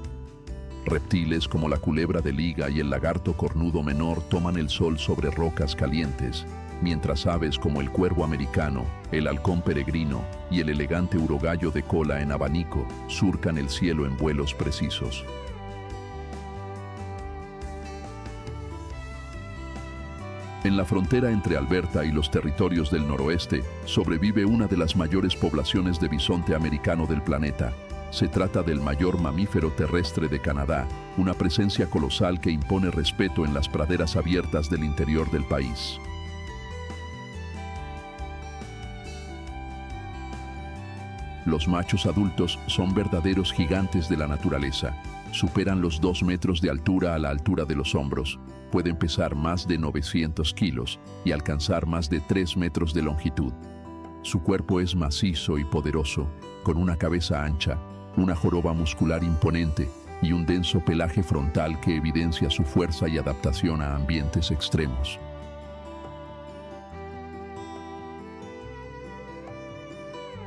Reptiles como la culebra de liga y el lagarto cornudo menor toman el sol sobre rocas calientes, mientras aves como el cuervo americano, el halcón peregrino y el elegante urogallo de cola en abanico surcan el cielo en vuelos precisos. En la frontera entre Alberta y los territorios del noroeste, sobrevive una de las mayores poblaciones de bisonte americano del planeta. Se trata del mayor mamífero terrestre de Canadá, una presencia colosal que impone respeto en las praderas abiertas del interior del país. Los machos adultos son verdaderos gigantes de la naturaleza. Superan los 2 metros de altura a la altura de los hombros. Pueden pesar más de 900 kilos y alcanzar más de 3 metros de longitud. Su cuerpo es macizo y poderoso, con una cabeza ancha, una joroba muscular imponente y un denso pelaje frontal que evidencia su fuerza y adaptación a ambientes extremos.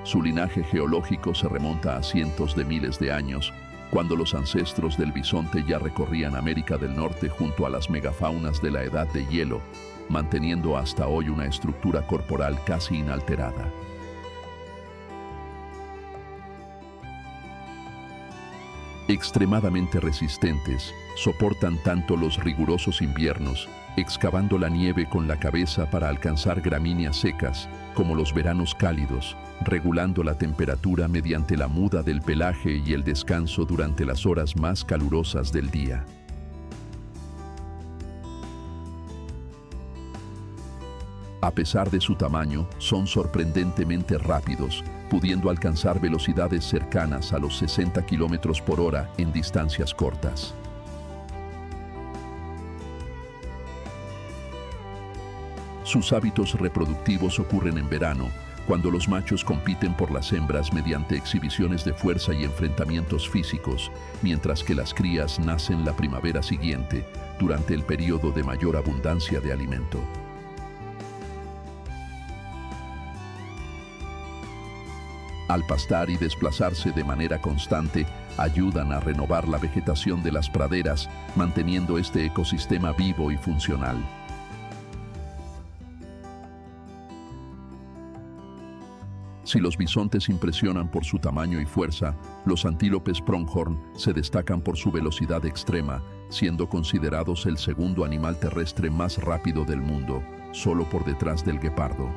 Su linaje geológico se remonta a cientos de miles de años, cuando los ancestros del bisonte ya recorrían América del Norte junto a las megafaunas de la Edad de Hielo, manteniendo hasta hoy una estructura corporal casi inalterada. Extremadamente resistentes, soportan tanto los rigurosos inviernos, excavando la nieve con la cabeza para alcanzar gramíneas secas, como los veranos cálidos, regulando la temperatura mediante la muda del pelaje y el descanso durante las horas más calurosas del día. A pesar de su tamaño, son sorprendentemente rápidos, pudiendo alcanzar velocidades cercanas a los 60 km por hora en distancias cortas. Sus hábitos reproductivos ocurren en verano, cuando los machos compiten por las hembras mediante exhibiciones de fuerza y enfrentamientos físicos, mientras que las crías nacen la primavera siguiente, durante el periodo de mayor abundancia de alimento. Al pastar y desplazarse de manera constante, ayudan a renovar la vegetación de las praderas, manteniendo este ecosistema vivo y funcional. Si los bisontes impresionan por su tamaño y fuerza, los antílopes pronghorn se destacan por su velocidad extrema, siendo considerados el segundo animal terrestre más rápido del mundo, solo por detrás del guepardo.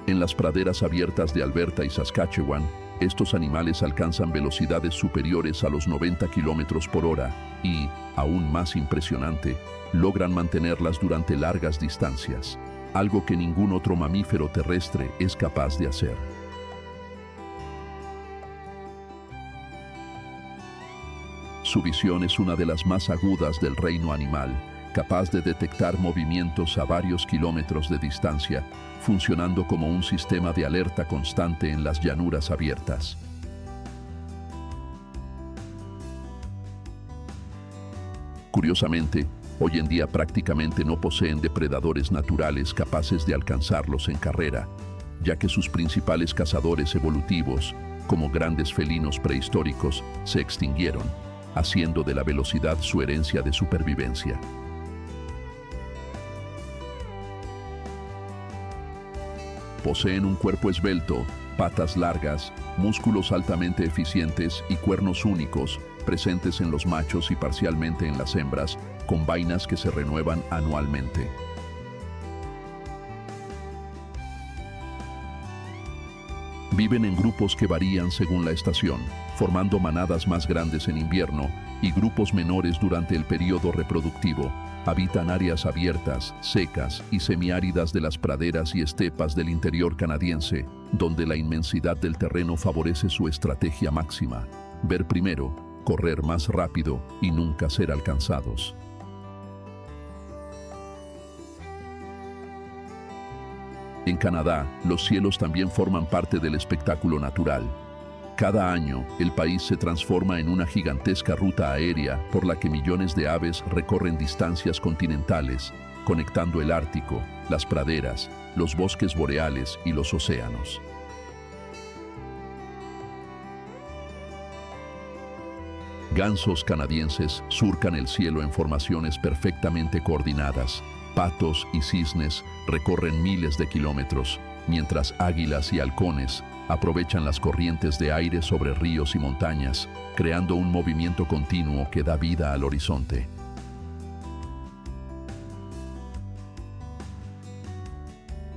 En las praderas abiertas de Alberta y Saskatchewan, estos animales alcanzan velocidades superiores a los 90 km por hora y, aún más impresionante, logran mantenerlas durante largas distancias, algo que ningún otro mamífero terrestre es capaz de hacer. Su visión es una de las más agudas del reino animal, capaz de detectar movimientos a varios kilómetros de distancia, funcionando como un sistema de alerta constante en las llanuras abiertas. Curiosamente, hoy en día prácticamente no poseen depredadores naturales capaces de alcanzarlos en carrera, ya que sus principales cazadores evolutivos, como grandes felinos prehistóricos, se extinguieron, haciendo de la velocidad su herencia de supervivencia. Poseen un cuerpo esbelto, patas largas, músculos altamente eficientes y cuernos únicos, presentes en los machos y parcialmente en las hembras, con vainas que se renuevan anualmente. Viven en grupos que varían según la estación, formando manadas más grandes en invierno y grupos menores durante el periodo reproductivo. Habitan áreas abiertas, secas y semiáridas de las praderas y estepas del interior canadiense, donde la inmensidad del terreno favorece su estrategia máxima: ver primero, correr más rápido y nunca ser alcanzados. En Canadá, los cielos también forman parte del espectáculo natural. Cada año, el país se transforma en una gigantesca ruta aérea por la que millones de aves recorren distancias continentales, conectando el Ártico, las praderas, los bosques boreales y los océanos. Gansos canadienses surcan el cielo en formaciones perfectamente coordinadas. Patos y cisnes recorren miles de kilómetros, mientras águilas y halcones aprovechan las corrientes de aire sobre ríos y montañas, creando un movimiento continuo que da vida al horizonte.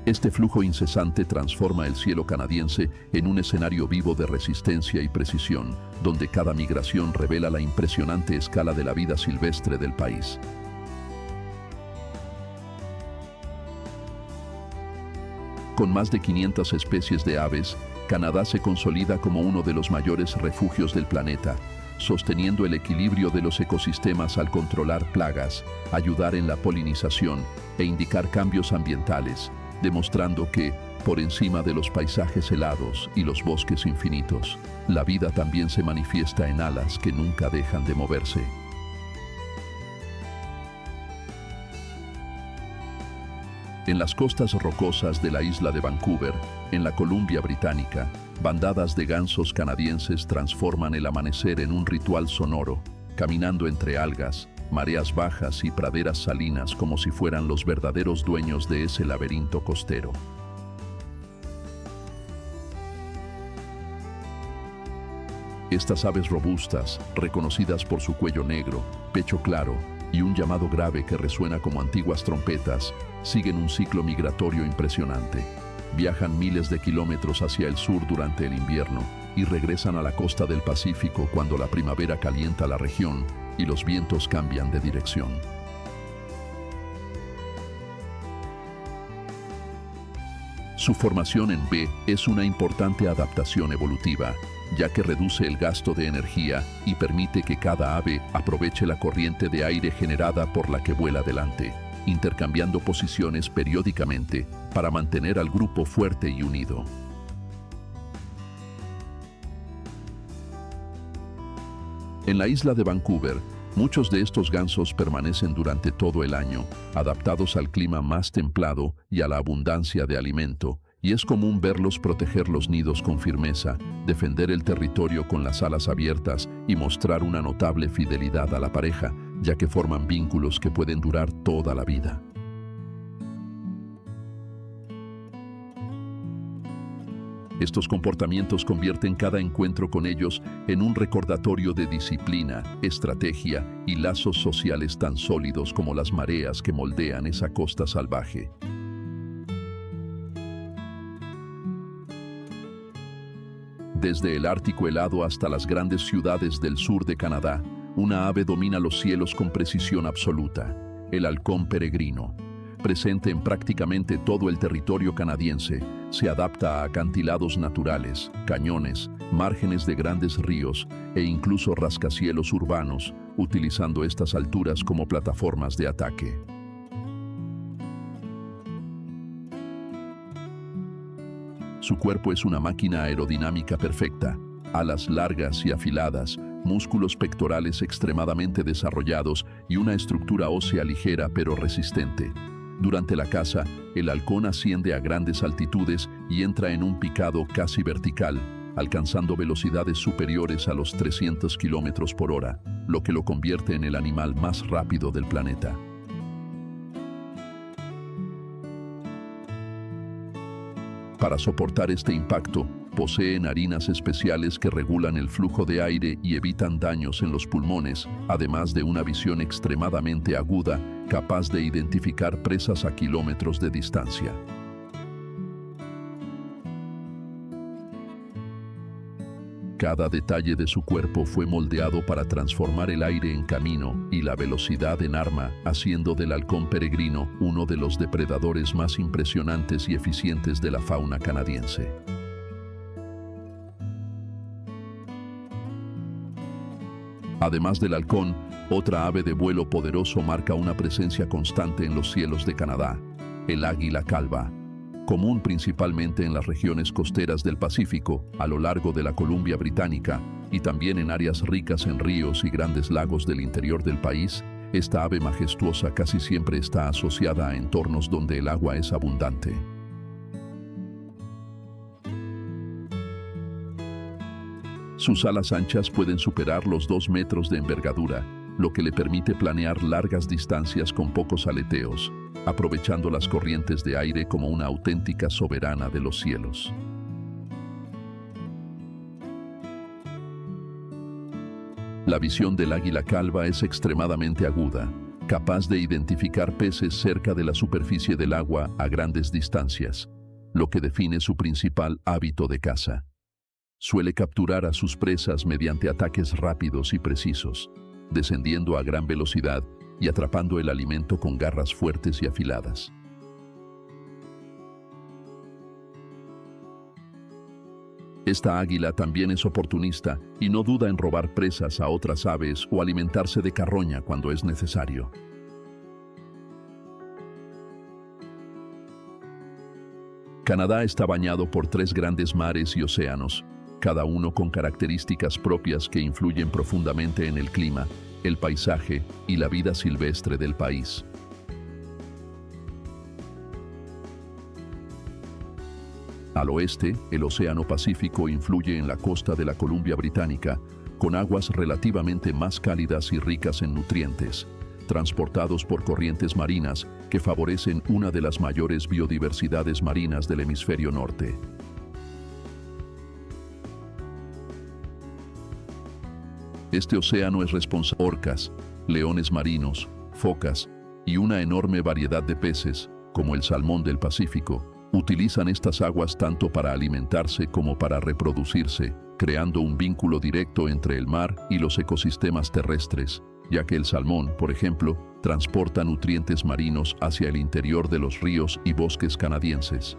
Este flujo incesante transforma el cielo canadiense en un escenario vivo de resistencia y precisión, donde cada migración revela la impresionante escala de la vida silvestre del país. Con más de 500 especies de aves, Canadá se consolida como uno de los mayores refugios del planeta, sosteniendo el equilibrio de los ecosistemas al controlar plagas, ayudar en la polinización e indicar cambios ambientales, demostrando que, por encima de los paisajes helados y los bosques infinitos, la vida también se manifiesta en alas que nunca dejan de moverse. En las costas rocosas de la isla de Vancouver, en la Columbia Británica, bandadas de gansos canadienses transforman el amanecer en un ritual sonoro, caminando entre algas, mareas bajas y praderas salinas como si fueran los verdaderos dueños de ese laberinto costero. Estas aves robustas, reconocidas por su cuello negro, pecho claro y un llamado grave que resuena como antiguas trompetas, siguen un ciclo migratorio impresionante. Viajan miles de kilómetros hacia el sur durante el invierno y regresan a la costa del Pacífico cuando la primavera calienta la región y los vientos cambian de dirección. Su formación en V es una importante adaptación evolutiva, ya que reduce el gasto de energía y permite que cada ave aproveche la corriente de aire generada por la que vuela delante. intercambiando posiciones periódicamente para mantener al grupo fuerte y unido. En la isla de Vancouver, muchos de estos gansos permanecen durante todo el año, adaptados al clima más templado y a la abundancia de alimento, y es común verlos proteger los nidos con firmeza, defender el territorio con las alas abiertas y mostrar una notable fidelidad a la pareja, ya que forman vínculos que pueden durar toda la vida. Estos comportamientos convierten cada encuentro con ellos en un recordatorio de disciplina, estrategia y lazos sociales tan sólidos como las mareas que moldean esa costa salvaje. Desde el Ártico helado hasta las grandes ciudades del sur de Canadá, una ave domina los cielos con precisión absoluta: el halcón peregrino. Presente en prácticamente todo el territorio canadiense, se adapta a acantilados naturales, cañones, márgenes de grandes ríos e incluso rascacielos urbanos, utilizando estas alturas como plataformas de ataque. Su cuerpo es una máquina aerodinámica perfecta: alas largas y afiladas, músculos pectorales extremadamente desarrollados y una estructura ósea ligera pero resistente. Durante la caza, el halcón asciende a grandes altitudes y entra en un picado casi vertical, alcanzando velocidades superiores a los 300 km/h, lo que lo convierte en el animal más rápido del planeta. Para soportar este impacto, posee narinas especiales que regulan el flujo de aire y evitan daños en los pulmones, además de una visión extremadamente aguda, capaz de identificar presas a kilómetros de distancia. Cada detalle de su cuerpo fue moldeado para transformar el aire en camino y la velocidad en arma, haciendo del halcón peregrino uno de los depredadores más impresionantes y eficientes de la fauna canadiense. Además del halcón, otra ave de vuelo poderoso marca una presencia constante en los cielos de Canadá: el águila calva. Común principalmente en las regiones costeras del Pacífico, a lo largo de la Columbia Británica, y también en áreas ricas en ríos y grandes lagos del interior del país, esta ave majestuosa casi siempre está asociada a entornos donde el agua es abundante. Sus alas anchas pueden superar los 2 metros de envergadura, lo que le permite planear largas distancias con pocos aleteos, aprovechando las corrientes de aire como una auténtica soberana de los cielos. La visión del águila calva es extremadamente aguda, capaz de identificar peces cerca de la superficie del agua a grandes distancias, lo que define su principal hábito de caza. Suele capturar a sus presas mediante ataques rápidos y precisos, descendiendo a gran velocidad y atrapando el alimento con garras fuertes y afiladas. Esta águila también es oportunista y no duda en robar presas a otras aves o alimentarse de carroña cuando es necesario. Canadá está bañado por 3 grandes mares y océanos, cada uno con características propias que influyen profundamente en el clima, el paisaje y la vida silvestre del país. Al oeste, el Océano Pacífico influye en la costa de la Columbia Británica, con aguas relativamente más cálidas y ricas en nutrientes, transportados por corrientes marinas que favorecen una de las mayores biodiversidades marinas del hemisferio norte. Este océano es responsable de orcas, leones marinos, focas y una enorme variedad de peces, como el salmón del Pacífico. Utilizan estas aguas tanto para alimentarse como para reproducirse, creando un vínculo directo entre el mar y los ecosistemas terrestres, ya que el salmón, por ejemplo, transporta nutrientes marinos hacia el interior de los ríos y bosques canadienses.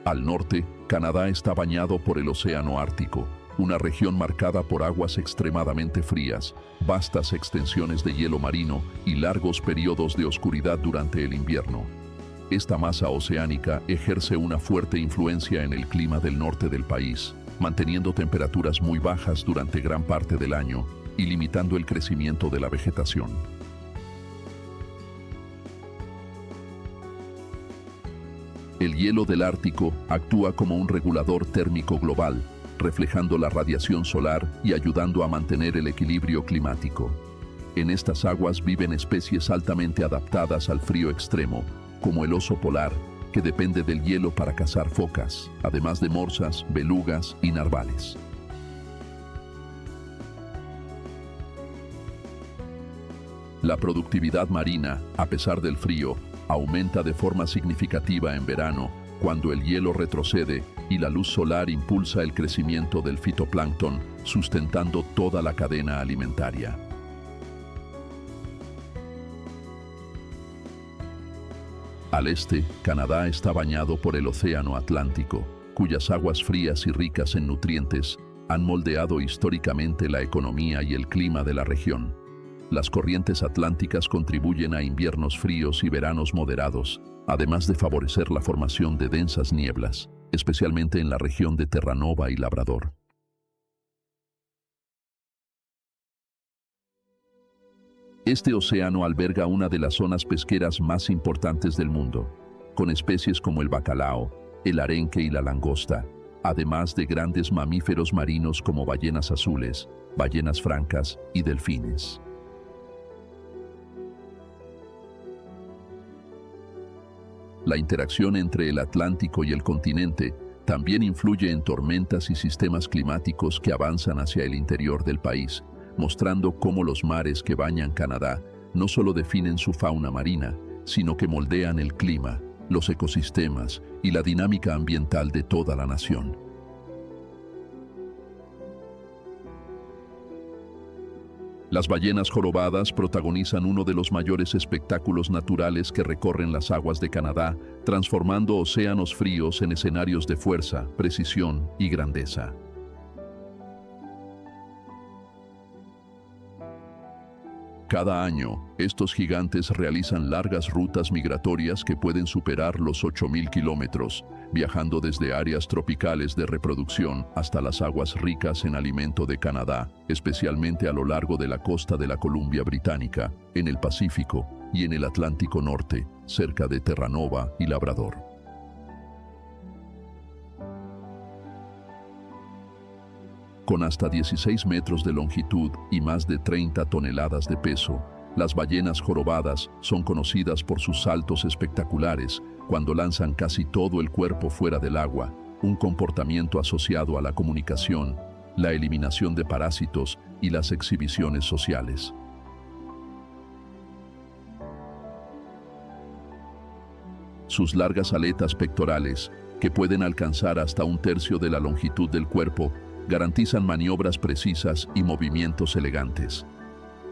Al norte, Canadá está bañado por el Océano Ártico, una región marcada por aguas extremadamente frías, vastas extensiones de hielo marino y largos periodos de oscuridad durante el invierno. Esta masa oceánica ejerce una fuerte influencia en el clima del norte del país, manteniendo temperaturas muy bajas durante gran parte del año y limitando el crecimiento de la vegetación. El hielo del Ártico actúa como un regulador térmico global, reflejando la radiación solar y ayudando a mantener el equilibrio climático. En estas aguas viven especies altamente adaptadas al frío extremo, como el oso polar, que depende del hielo para cazar focas, además de morsas, belugas y narvales. La productividad marina, a pesar del frío, aumenta de forma significativa en verano, cuando el hielo retrocede y la luz solar impulsa el crecimiento del fitoplancton, sustentando toda la cadena alimentaria. Al este, Canadá está bañado por el Océano Atlántico, cuyas aguas frías y ricas en nutrientes han moldeado históricamente la economía y el clima de la región. Las corrientes atlánticas contribuyen a inviernos fríos y veranos moderados, además de favorecer la formación de densas nieblas, especialmente en la región de Terranova y Labrador. Este océano alberga una de las zonas pesqueras más importantes del mundo, con especies como el bacalao, el arenque y la langosta, además de grandes mamíferos marinos como ballenas azules, ballenas francas y delfines. La interacción entre el Atlántico y el continente también influye en tormentas y sistemas climáticos que avanzan hacia el interior del país, mostrando cómo los mares que bañan Canadá no solo definen su fauna marina, sino que moldean el clima, los ecosistemas y la dinámica ambiental de toda la nación. Las ballenas jorobadas protagonizan uno de los mayores espectáculos naturales que recorren las aguas de Canadá, transformando océanos fríos en escenarios de fuerza, precisión y grandeza. Cada año, estos gigantes realizan largas rutas migratorias que pueden superar los 8.000 kilómetros, viajando desde áreas tropicales de reproducción hasta las aguas ricas en alimento de Canadá, especialmente a lo largo de la costa de la Columbia Británica, en el Pacífico y en el Atlántico Norte, cerca de Terranova y Labrador. Con hasta 16 metros de longitud y más de 30 toneladas de peso, las ballenas jorobadas son conocidas por sus saltos espectaculares cuando lanzan casi todo el cuerpo fuera del agua, un comportamiento asociado a la comunicación, la eliminación de parásitos y las exhibiciones sociales. Sus largas aletas pectorales, que pueden alcanzar hasta 1/3 de la longitud del cuerpo, garantizan maniobras precisas y movimientos elegantes.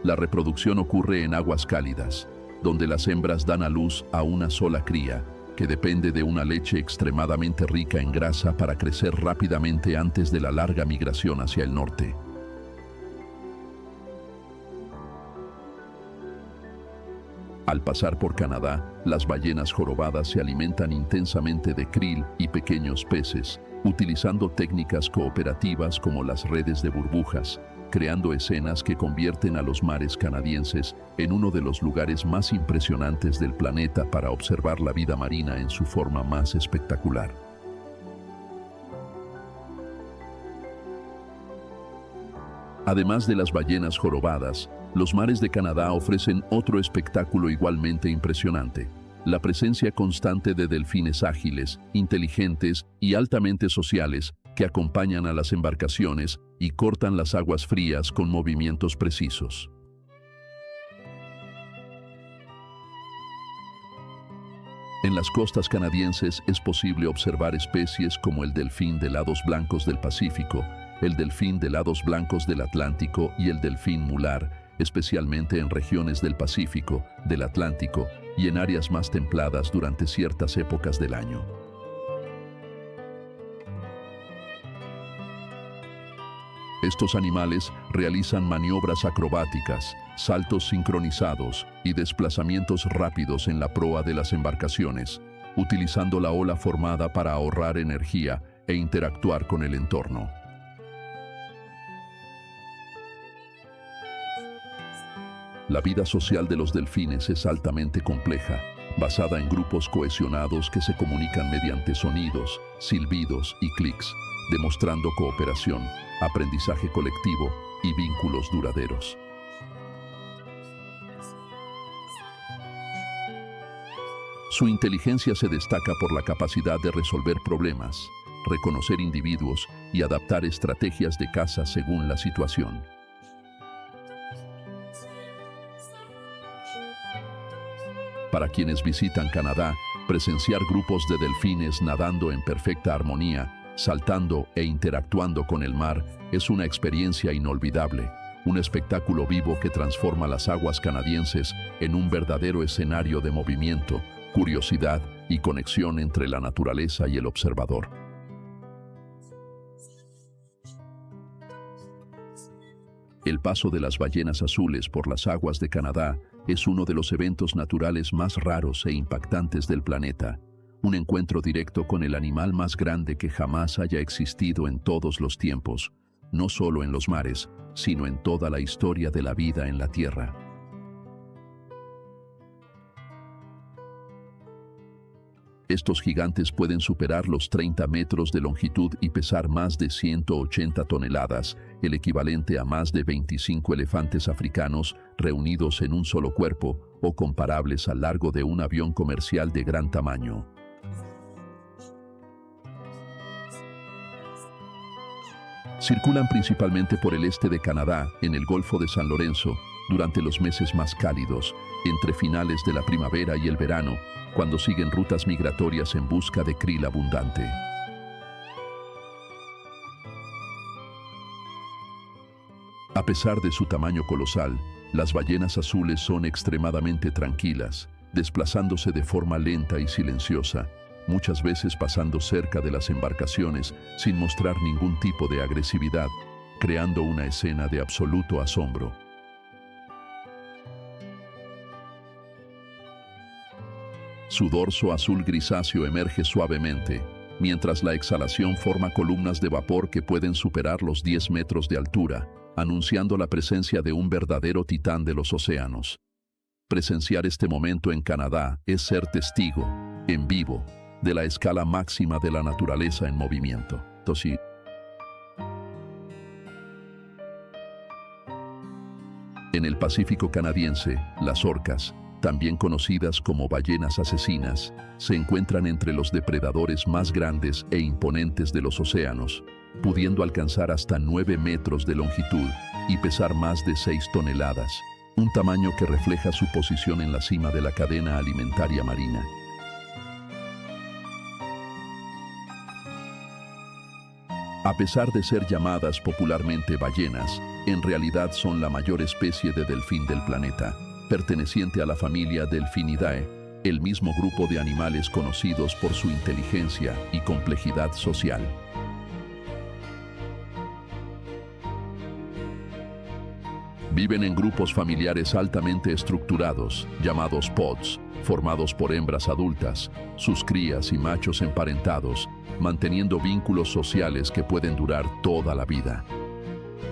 La reproducción ocurre en aguas cálidas, donde las hembras dan a luz a una sola cría, que depende de una leche extremadamente rica en grasa para crecer rápidamente antes de la larga migración hacia el norte. Al pasar por Canadá, las ballenas jorobadas se alimentan intensamente de krill y pequeños peces, utilizando técnicas cooperativas como las redes de burbujas, creando escenas que convierten a los mares canadienses en uno de los lugares más impresionantes del planeta para observar la vida marina en su forma más espectacular. Además de las ballenas jorobadas, los mares de Canadá ofrecen otro espectáculo igualmente impresionante: la presencia constante de delfines ágiles, inteligentes y altamente sociales que acompañan a las embarcaciones y cortan las aguas frías con movimientos precisos. En las costas canadienses es posible observar especies como el delfín de lados blancos del Pacífico, el delfín de lados blancos del Atlántico y el delfín mular, especialmente en regiones del Pacífico, del Atlántico y en áreas más templadas durante ciertas épocas del año. Estos animales realizan maniobras acrobáticas, saltos sincronizados y desplazamientos rápidos en la proa de las embarcaciones, utilizando la ola formada para ahorrar energía e interactuar con el entorno. La vida social de los delfines es altamente compleja, basada en grupos cohesionados que se comunican mediante sonidos, silbidos y clics, demostrando cooperación, aprendizaje colectivo y vínculos duraderos. Su inteligencia se destaca por la capacidad de resolver problemas, reconocer individuos y adaptar estrategias de caza según la situación. Para quienes visitan Canadá, presenciar grupos de delfines nadando en perfecta armonía, saltando e interactuando con el mar es una experiencia inolvidable, un espectáculo vivo que transforma las aguas canadienses en un verdadero escenario de movimiento, curiosidad y conexión entre la naturaleza y el observador. El paso de las ballenas azules por las aguas de Canadá es uno de los eventos naturales más raros e impactantes del planeta, un encuentro directo con el animal más grande que jamás haya existido en todos los tiempos, no solo en los mares, sino en toda la historia de la vida en la Tierra. Estos gigantes pueden superar los 30 metros de longitud y pesar más de 180 toneladas, el equivalente a más de 25 elefantes africanos reunidos en un solo cuerpo o comparables al largo de un avión comercial de gran tamaño. Circulan principalmente por el este de Canadá, en el Golfo de San Lorenzo, durante los meses más cálidos, entre finales de la primavera y el verano, cuando siguen rutas migratorias en busca de krill abundante. A pesar de su tamaño colosal, las ballenas azules son extremadamente tranquilas, desplazándose de forma lenta y silenciosa, muchas veces pasando cerca de las embarcaciones sin mostrar ningún tipo de agresividad, creando una escena de absoluto asombro. Su dorso azul grisáceo emerge suavemente, mientras la exhalación forma columnas de vapor que pueden superar los 10 metros de altura, anunciando la presencia de un verdadero titán de los océanos. Presenciar este momento en Canadá es ser testigo, en vivo, de la escala máxima de la naturaleza en movimiento. En el Pacífico canadiense, las orcas, también conocidas como ballenas asesinas, se encuentran entre los depredadores más grandes e imponentes de los océanos, pudiendo alcanzar hasta 9 metros de longitud y pesar más de 6 toneladas, un tamaño que refleja su posición en la cima de la cadena alimentaria marina. A pesar de ser llamadas popularmente ballenas, en realidad son la mayor especie de delfín del planeta, perteneciente a la familia Delphinidae, el mismo grupo de animales conocidos por su inteligencia y complejidad social. Viven en grupos familiares altamente estructurados, llamados pods, formados por hembras adultas, sus crías y machos emparentados, manteniendo vínculos sociales que pueden durar toda la vida.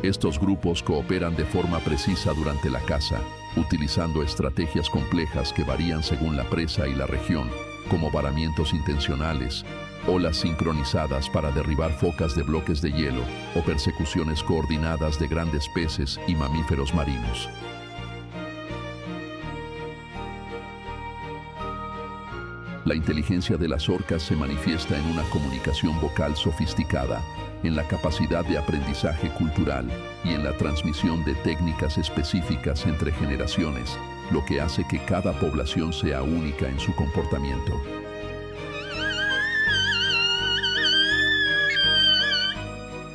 Estos grupos cooperan de forma precisa durante la caza, utilizando estrategias complejas que varían según la presa y la región, como varamientos intencionales, olas sincronizadas para derribar focas de bloques de hielo o persecuciones coordinadas de grandes peces y mamíferos marinos. La inteligencia de las orcas se manifiesta en una comunicación vocal sofisticada, en la capacidad de aprendizaje cultural y en la transmisión de técnicas específicas entre generaciones, lo que hace que cada población sea única en su comportamiento.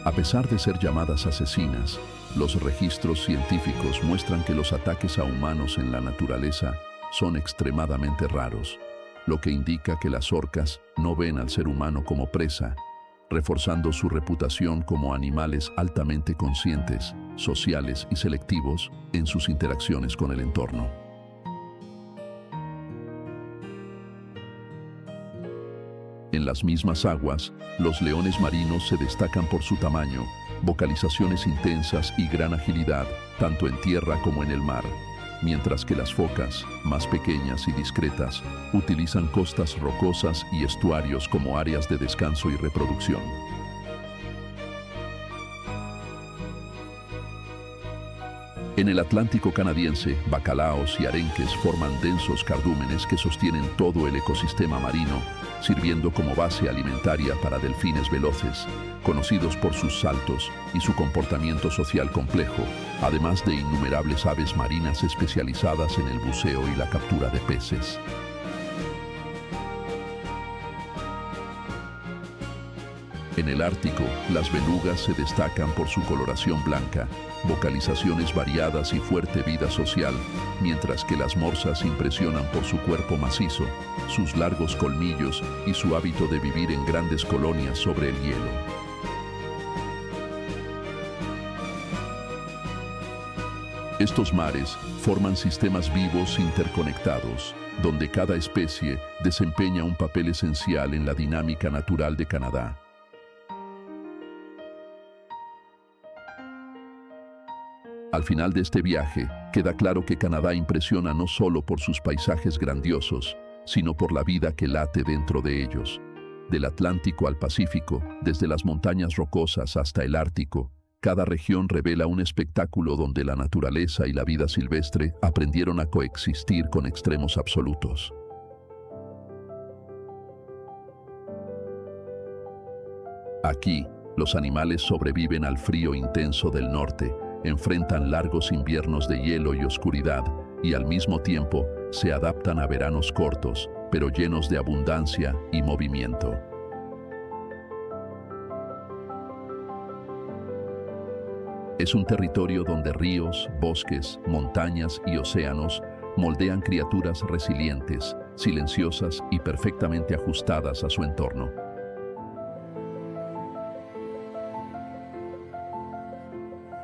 A pesar de ser llamadas asesinas, los registros científicos muestran que los ataques a humanos en la naturaleza son extremadamente raros, lo que indica que las orcas no ven al ser humano como presa, reforzando su reputación como animales altamente conscientes, sociales y selectivos en sus interacciones con el entorno. En las mismas aguas, los leones marinos se destacan por su tamaño, vocalizaciones intensas y gran agilidad, tanto en tierra como en el mar, mientras que las focas, más pequeñas y discretas, utilizan costas rocosas y estuarios como áreas de descanso y reproducción. En el Atlántico canadiense, bacalaos y arenques forman densos cardúmenes que sostienen todo el ecosistema marino, sirviendo como base alimentaria para delfines veloces, conocidos por sus saltos y su comportamiento social complejo, además de innumerables aves marinas especializadas en el buceo y la captura de peces. En el Ártico, las belugas se destacan por su coloración blanca, vocalizaciones variadas y fuerte vida social, mientras que las morsas impresionan por su cuerpo macizo, sus largos colmillos y su hábito de vivir en grandes colonias sobre el hielo. Estos mares forman sistemas vivos interconectados, donde cada especie desempeña un papel esencial en la dinámica natural de Canadá. Al final de este viaje, queda claro que Canadá impresiona no solo por sus paisajes grandiosos, sino por la vida que late dentro de ellos. Del Atlántico al Pacífico, desde las montañas rocosas hasta el Ártico, cada región revela un espectáculo donde la naturaleza y la vida silvestre aprendieron a coexistir con extremos absolutos. Aquí, los animales sobreviven al frío intenso del norte, enfrentan largos inviernos de hielo y oscuridad, y al mismo tiempo se adaptan a veranos cortos, pero llenos de abundancia y movimiento. Es un territorio donde ríos, bosques, montañas y océanos moldean criaturas resilientes, silenciosas y perfectamente ajustadas a su entorno.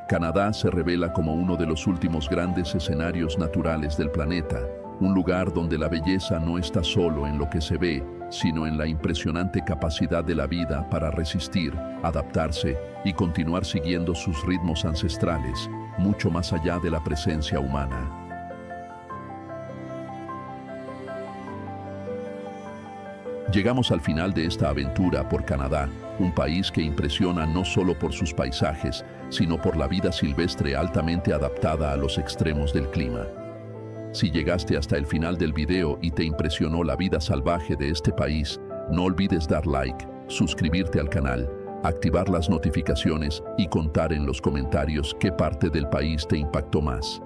Canadá se revela como uno de los últimos grandes escenarios naturales del planeta, un lugar donde la belleza no está solo en lo que se ve, sino en la impresionante capacidad de la vida para resistir, adaptarse y continuar siguiendo sus ritmos ancestrales, mucho más allá de la presencia humana. Llegamos al final de esta aventura por Canadá, un país que impresiona no solo por sus paisajes, sino por la vida silvestre altamente adaptada a los extremos del clima. Si llegaste hasta el final del video y te impresionó la vida salvaje de este país, no olvides dar like, suscribirte al canal, activar las notificaciones y contar en los comentarios qué parte del país te impactó más.